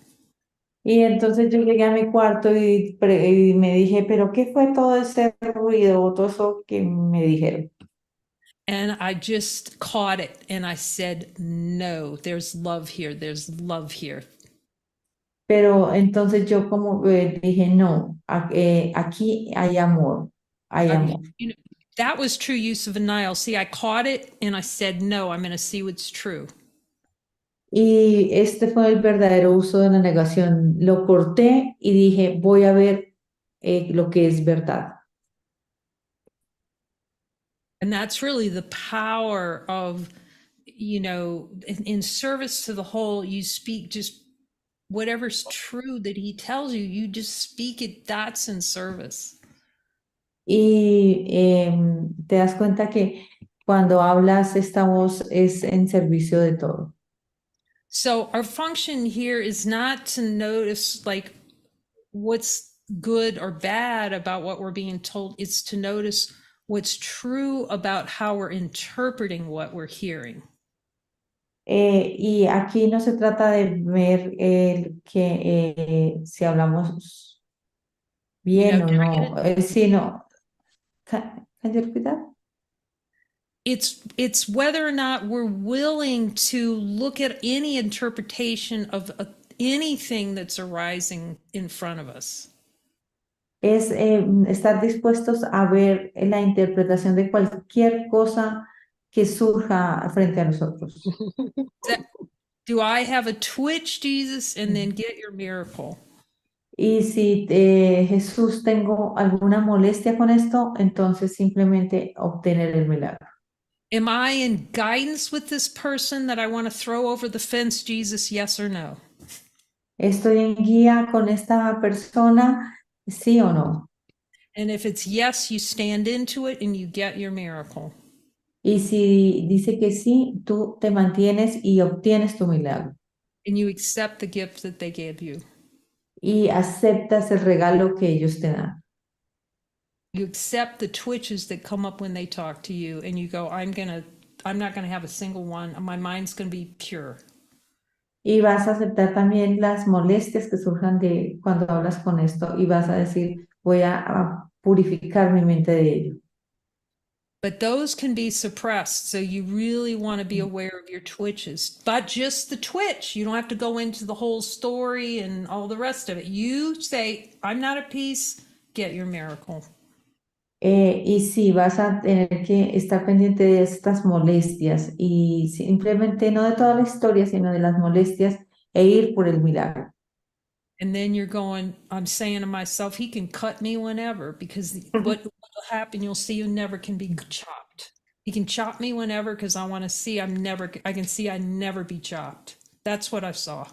Y entonces yo llegué a mi cuarto y me dije, pero ¿qué fue todo ese ruido, todo eso que me dijeron? And I just caught it and I said, no, there's love here. There's love here. Pero entonces yo como dije, no, aquí hay amor, hay amor. You know, that was true use of denial. See, I caught it and I said, no, I'm going to see what's true. Y este fue el verdadero uso de la negación. Lo corté y dije, voy a ver lo que es verdad. And that's really the power of, you know, in service to the whole, you speak just whatever's true that he tells you, you just speak it, that's in service. Y te das cuenta que cuando hablas, esta voz es en servicio de todo. So our function here is not to notice like what's good or bad about what we're being told. It's to notice what's true about how we're interpreting what we're hearing. Y aquí no se trata de ver si hablamos bien o no, sino, can you repeat that? It's whether or not we're willing to look at any interpretation of anything that's arising in front of us. Es estar dispuestos a ver la interpretación de cualquier cosa que surja frente a nosotros. Do I have a twitch, Jesus, and then get your miracle? Y si Jesús tengo alguna molestia con esto, entonces simplemente obtener el milagro. Am I in guidance with this person that I want to throw over the fence, Jesus, yes or no? ¿Estoy en guía con esta persona? ¿Sí o no? And if it's yes, you stand into it and you get your miracle. Y si dice que sí, tú te mantienes y obtienes tu milagro. And you accept the gift that they gave you. Y aceptas el regalo que ellos te dan. You accept the twitches that come up when they talk to you and you go, I'm not gonna have a single one. My mind's gonna be pure. Y vas a aceptar también las molestias que surjan de cuando hablas con esto y vas a decir, voy a purificar mi mente de ello. But those can be suppressed. So you really want to be aware of your twitches, but just the twitch. You don't have to go into the whole story and all the rest of it. You say, I'm not at peace, get your miracle. Y sí, vas a tener que estar pendiente de estas molestias y simplemente no de toda la historia, sino de las molestias e ir por el milagro. And then you're going, I'm saying to myself, he can cut me whenever, because what will happen, you'll see you never can be chopped. He can chop me whenever, because I want to see I can see I never be chopped. That's what I saw.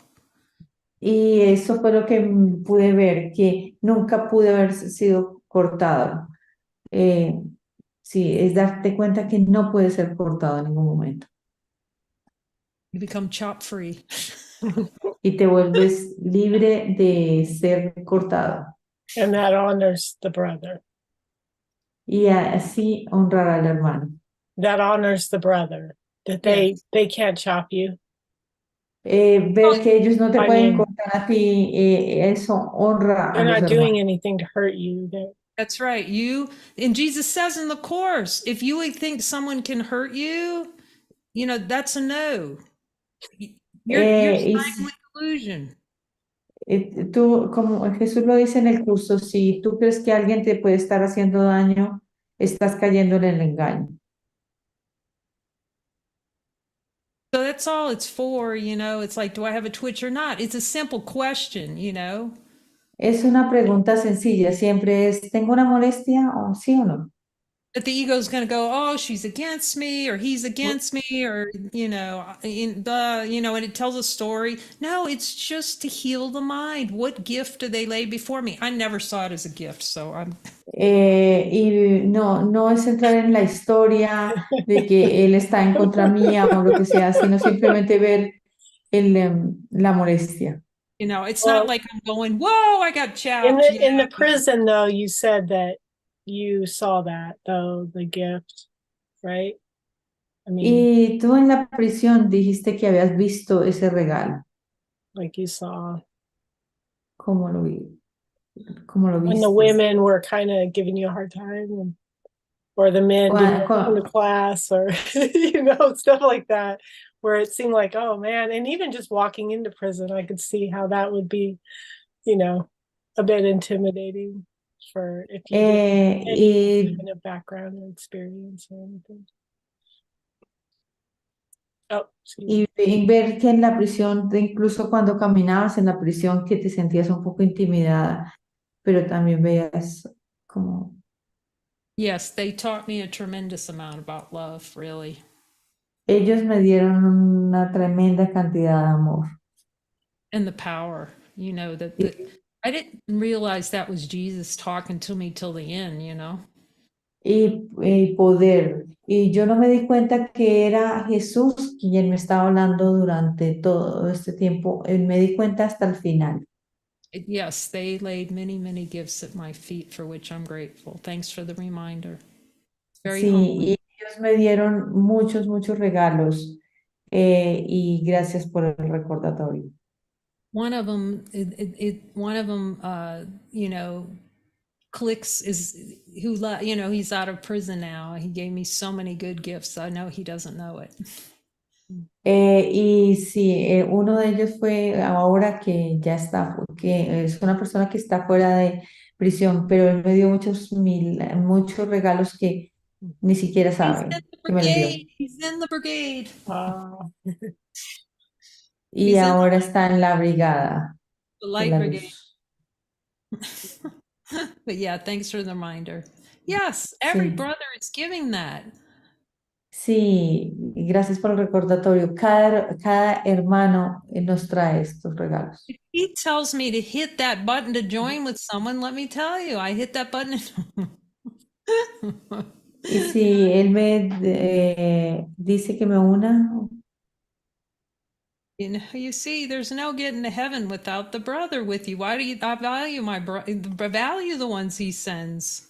Y eso fue lo que pude ver, que nunca pude haber sido cortado. Sí, es darte cuenta que no puede ser cortado en ningún momento. You become chop free. Y te vuelves libre de ser cortado. And that honors the brother. Y así honrar al hermano. That honors the brother. That they can't chop you. Ver que ellos no te I pueden mean, cortar a ti, eso honra a they're los not doing hermanos. anything to hurt you. That's right. And Jesus says in the Course, if you think someone can hurt you, that's a no. You're Y siding with delusion. tú, como Jesús lo dice en el curso, si tú crees que alguien te puede estar haciendo daño, estás cayendo en el engaño. So that's all it's for, it's like, do I have a twitch or not? It's a simple question, Es una pregunta sencilla, siempre es, ¿tengo una molestia o sí o no? But the ego is going to go, oh, she's against me, or he's against me, or, and it tells a story. No, it's just to heal the mind. What gift do they lay before me? I never saw it as a gift, so I'm... Y no es entrar en la historia de que él está en contra mía o lo que sea, sino simplemente ver la molestia. It's Well, not like I'm going, whoa, I got chopped. In the prison, though, you said that you saw that, though, the gift, right? I mean, Y tú en la prisión dijiste que habías visto ese regalo. like you saw ¿Cómo lo vi? ¿Cómo lo when the viste? women were kind of giving you a hard time, or the men didn't in the class, or stuff like that, where it seemed like, oh man. And even just walking into prison, I could see how that would be, a bit intimidating for if you didn't have any kind of background or experience or anything. Oh, Y ver que en la prisión, incluso cuando caminabas en la prisión, que te sentías un poco intimidada, pero también veas como... Yes, they taught me a tremendous amount about love, really. Ellos me dieron una tremenda cantidad de amor. And the power, that I didn't realize that was Jesus talking to me till the end, Y poder. Y yo no me di cuenta que era Jesús quien me estaba hablando durante todo este tiempo. Me di cuenta hasta el final. Yes, they laid many, many gifts at my feet, for which I'm grateful. Thanks for the reminder. Very Sí, y ellos me dieron muchos, muchos regalos. Y gracias por el recordatorio. One of them, Clicks he's out of prison now. He gave me so many good gifts. I know he doesn't know it. Y sí, uno de ellos fue ahora que ya está, que es una persona que está fuera de prisión, pero él me dio muchos regalos que ni siquiera sabe que me los dio. He's in the brigade. Y ahora está en la brigada The de light la brigade. luz. But yeah, thanks for the reminder. Yes, every Sí. brother is giving that. Sí, gracias por el recordatorio. Cada hermano nos trae estos regalos. If he tells me to hit that button to join with someone, let me tell you, I hit that button. Y si él me dice que me una, You see, there's no getting to heaven without the brother with you. Why do you I value my value the ones he sends?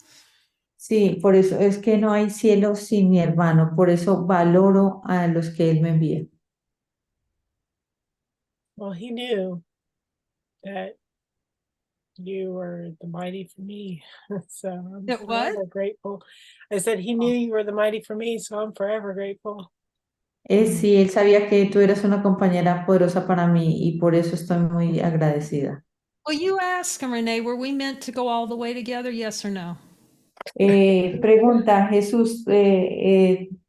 sí, por eso es que no hay cielo sin mi hermano, por eso valoro a los que él me envía. Well, he knew that you were the mighty for me. So I'm That what? forever grateful. I said he knew you were the mighty for me, so I'm forever grateful. Sí, él sabía que tú eras una compañera poderosa para mí y por eso estoy muy agradecida. Well, you ask him, Renee, were we meant to go all the way together? Yes or no? Pregunta, Jesús,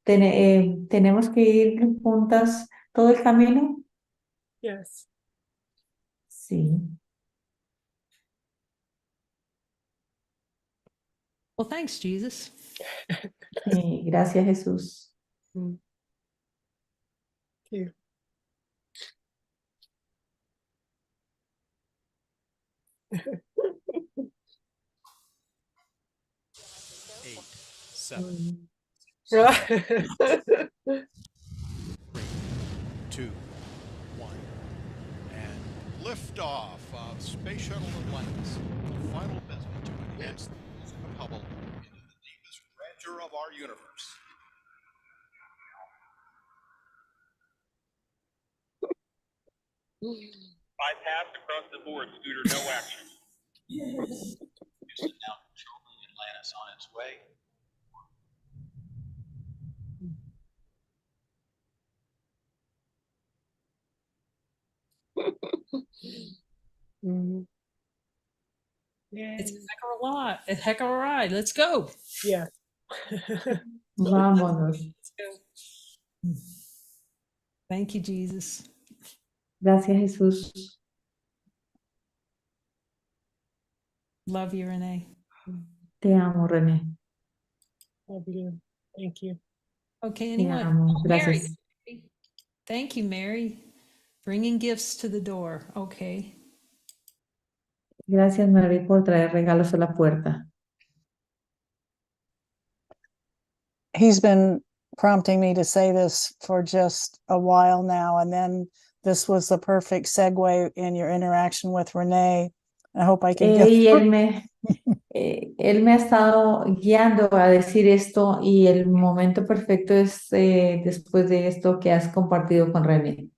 ¿tenemos que ir juntas todo el camino? Yes. Sí. Well, thanks, Jesus. Gracias, Jesús. Mm. Thank you. 8, 7, Mm. 2, 1, and liftoff of Space Shuttle Atlantis. The final visit to enhance the music of Hubble into the deepest grandeur of our universe. Bypass across the board, Scooter, no action. Houston now controlling Atlantis on its way. Mm. Yeah. It's a heck of a ride. Let's go. Yeah. Vámonos. Let's go. Thank you, Jesus. Gracias, Jesús. Love you, Renee. Te amo, René. Love you. Thank you. Okay, Te anyone? amo. Mary. Gracias. Thank you, Mary. Bringing gifts to the door. Okay. Gracias, Mary, por traer regalos a la puerta. He's been prompting me to say this for just a while now, and then this was the perfect segue in your interaction with Renee. I hope I can get Y él me ha estado guiando a decir esto y el momento perfecto es después de esto que has compartido con René.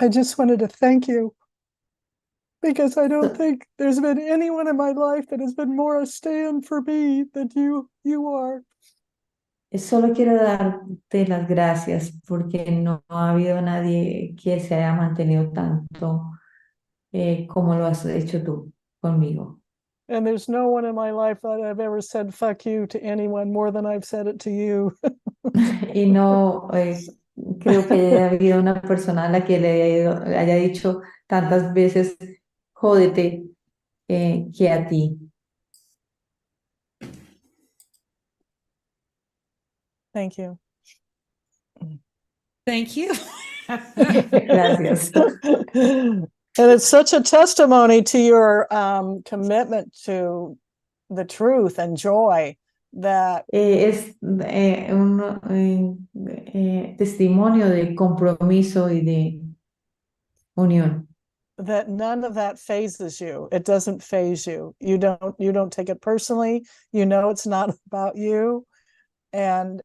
I just wanted to thank you, because I don't think there's been anyone in my life that has been more a stand for me than you are. Solo quiero darte las gracias porque no ha habido nadie que se haya mantenido tanto como lo has hecho tú conmigo. And there's no one in my life that I've ever said fuck you to anyone more than I've said it to you. Y no creo que haya habido una persona a la que le haya dicho tantas veces jódete que a ti. Thank you. Thank you. Gracias. And it's such a testimony to your commitment to the truth and joy that Es un testimonio de compromiso y de unión. that none of that phases you. It doesn't phase you. You don't take it personally. You know it's not about you, and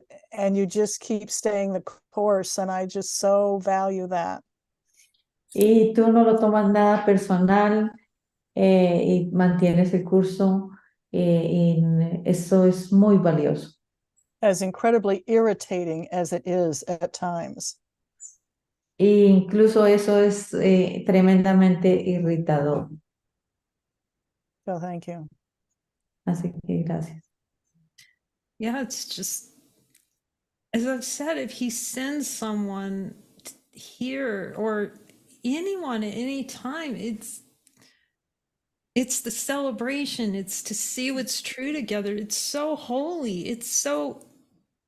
you just keep staying the course. And I just so value that. Y tú no lo tomas nada personal y mantienes el curso. Y eso es muy valioso. As incredibly irritating as it is at times. E incluso eso es tremendamente irritador. So thank you. Así que gracias. Yeah, it's just, as I've said, if he sends someone here or anyone at any time, it's the celebration. It's to see what's true together. It's so holy. It's so,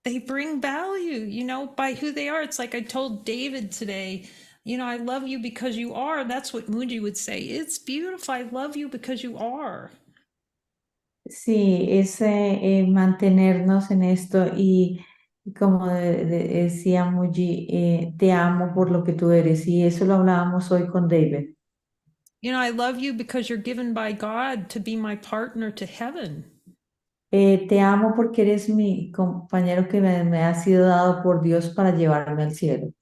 they bring value, by who they are. It's like I told David today, I love you because you are. That's what Muji would say. It's beautiful. I love you because you are. Sí, es mantenernos en esto y como decía Muji, te amo por lo que tú eres y eso lo hablábamos hoy con David. You know, I love you because you're given by God to be my partner to heaven. Te amo porque eres mi compañero que me ha sido dado por Dios para llevarme al cielo.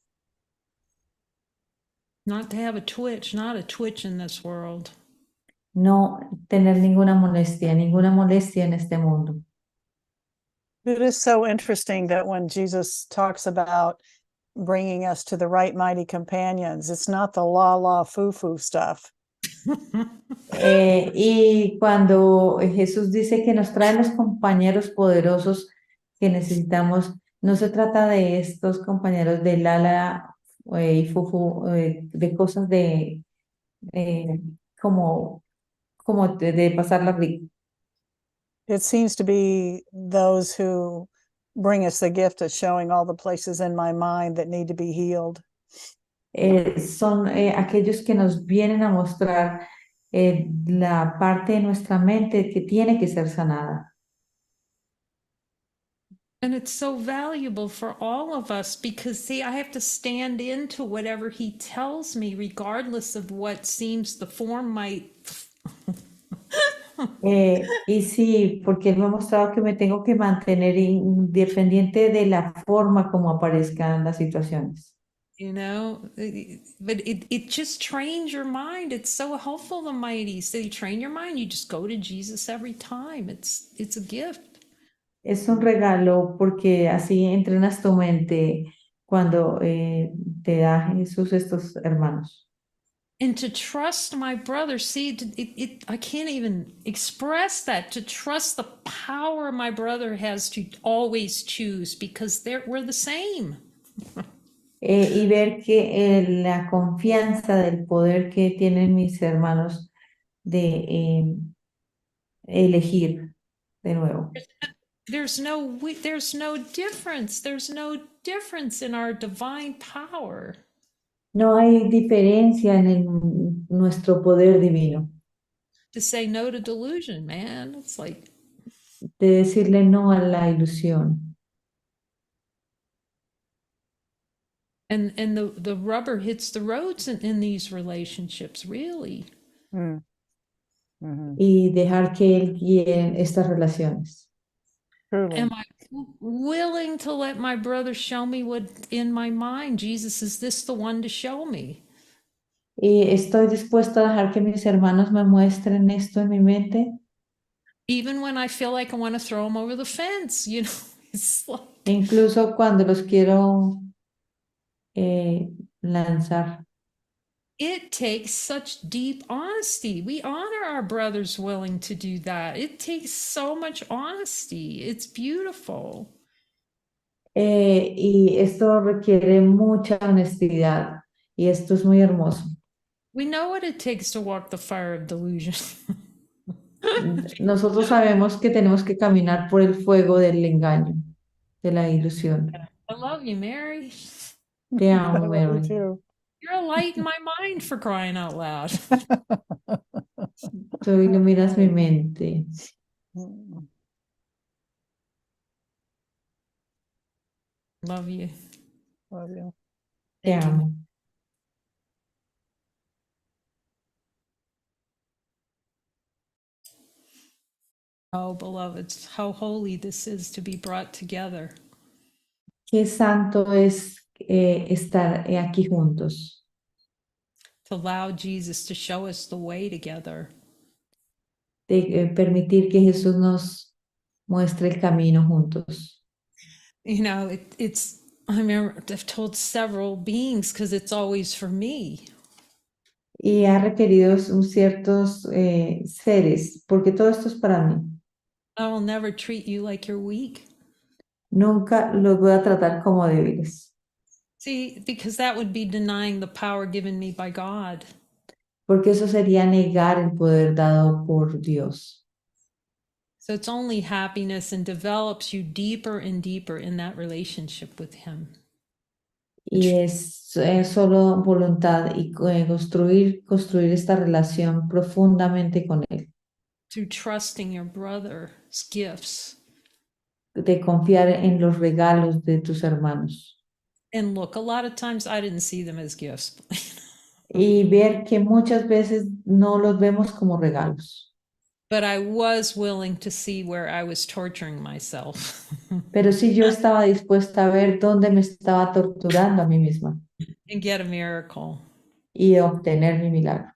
Not to have a twitch, not a twitch in this world. No tener ninguna molestia en este mundo. It is so interesting that when Jesus talks about bringing us to the right mighty companions, it's not the la foo stuff. Y cuando Jesús dice que nos trae los compañeros poderosos que necesitamos, no se trata de estos compañeros de Lala y Fufu, de cosas eh, como, como de pasarla rico. It seems to be those who bring us the gift of showing all the places in my mind that need to be healed. Son aquellos que nos vienen a mostrar la parte de nuestra mente que tiene que ser sanada. And it's so valuable for all of us because, see, I have to stand into whatever he tells me, regardless of what seems the form might. Y sí, porque él me ha mostrado que me tengo que mantener independiente de la forma como aparezcan las situaciones. You know, but it just trains your mind. It's so helpful, the mighty. So you train your mind, you just go to Jesus every time. It's a gift. Es un regalo porque así entrenas tu mente cuando te da Jesús estos hermanos. And to trust my brother, see, I can't even express that. To trust the power my brother has to always choose because we're the same. Y ver que la confianza del poder que tienen mis hermanos de elegir de nuevo. There's no difference. There's no difference in our divine power. No hay diferencia en nuestro poder divino. To say no to delusion, man. It's like, De decirle no a la ilusión. and the rubber hits the roads in these relationships, really. Mm. Mhm. Y dejar que Él guíe estas relaciones. Truly. Am I willing to let my brother show me what in my mind? Jesus, is this the one to show me? Y estoy dispuesta a dejar que mis hermanos me muestren esto en mi mente, Even when I feel like I want to throw him over the fence, you know, it's like, incluso cuando los quiero lanzar. it takes such deep honesty. We honor our brothers willing to do that. It takes so much honesty. It's beautiful. Y esto requiere mucha honestidad y esto es muy hermoso. We know what it takes to walk the fire of delusion. Nosotros sabemos que tenemos que caminar por el fuego del engaño, de la ilusión. I love you, Mary. Te I amo, love you Mary. too. You're a light in my mind, for crying out loud. Tú iluminas mi mente. Mm. Love you. Love you. Te Thank you. amo. Oh, beloveds, how holy this is to be brought together. Qué santo es estar aquí juntos. To allow Jesus to show us the way together. De permitir que Jesús nos muestre el camino juntos. You know, I remember I've told several beings because it's always for me. Y ha requerido ciertos seres, porque todo esto es para mí. I will never treat you like you're weak. Nunca los voy a tratar como débiles, See, because that would be denying the power given me by God. porque eso sería negar el poder dado por Dios. So it's only happiness and develops you deeper and deeper in that relationship with Him. Y es solo voluntad y construir esta relación profundamente con Él. through trusting your brother's gifts. de confiar en los regalos de tus hermanos And look, a lot of times I didn't see them as gifts. y ver que muchas veces no los vemos como regalos. But I was willing to see where I was torturing myself Pero sí yo estaba dispuesta a ver dónde me estaba torturando a mí misma and get a miracle. y obtener mi milagro.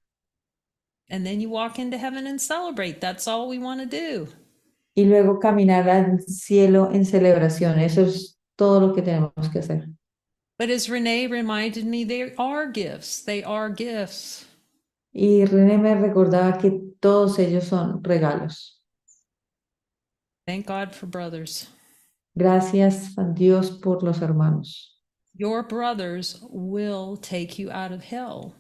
And then you walk into heaven and celebrate. That's all we want to do. Y luego caminar al cielo en celebración. Eso es todo lo que tenemos que hacer. But as Renee reminded me, they are gifts. They are gifts. Y René me recordaba que todos ellos son regalos. Thank God for brothers. Gracias a Dios por los hermanos. Your brothers will take you out of hell.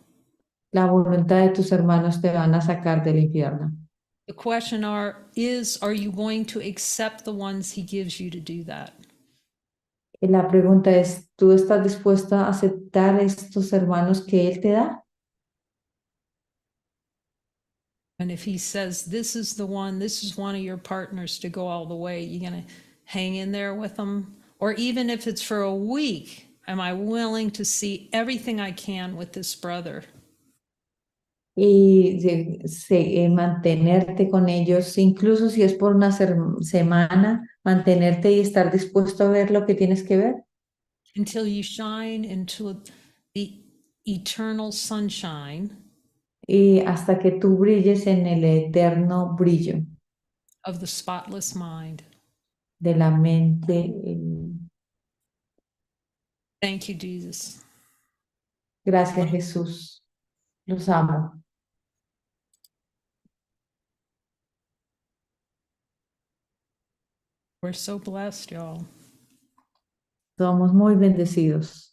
La voluntad de tus hermanos te van a sacar del infierno. The question are you going to accept the ones he gives you to do that? Y la pregunta es, ¿tú estás dispuesto a aceptar estos hermanos que Él te da? And if he says, this is one of your partners to go all the way, you going to hang in there with them? Or even if it's for a week, am I willing to see everything I can with this brother? Y mantenerte con ellos, incluso si es por una semana, mantenerte y estar dispuesto a ver lo que tienes que ver. Until you shine into the eternal sunshine Y hasta que tú brilles en el eterno brillo of the spotless mind. de la mente. Thank you, Jesus. Gracias, Jesús. Los amo. We're so blessed, y'all. Somos muy bendecidos.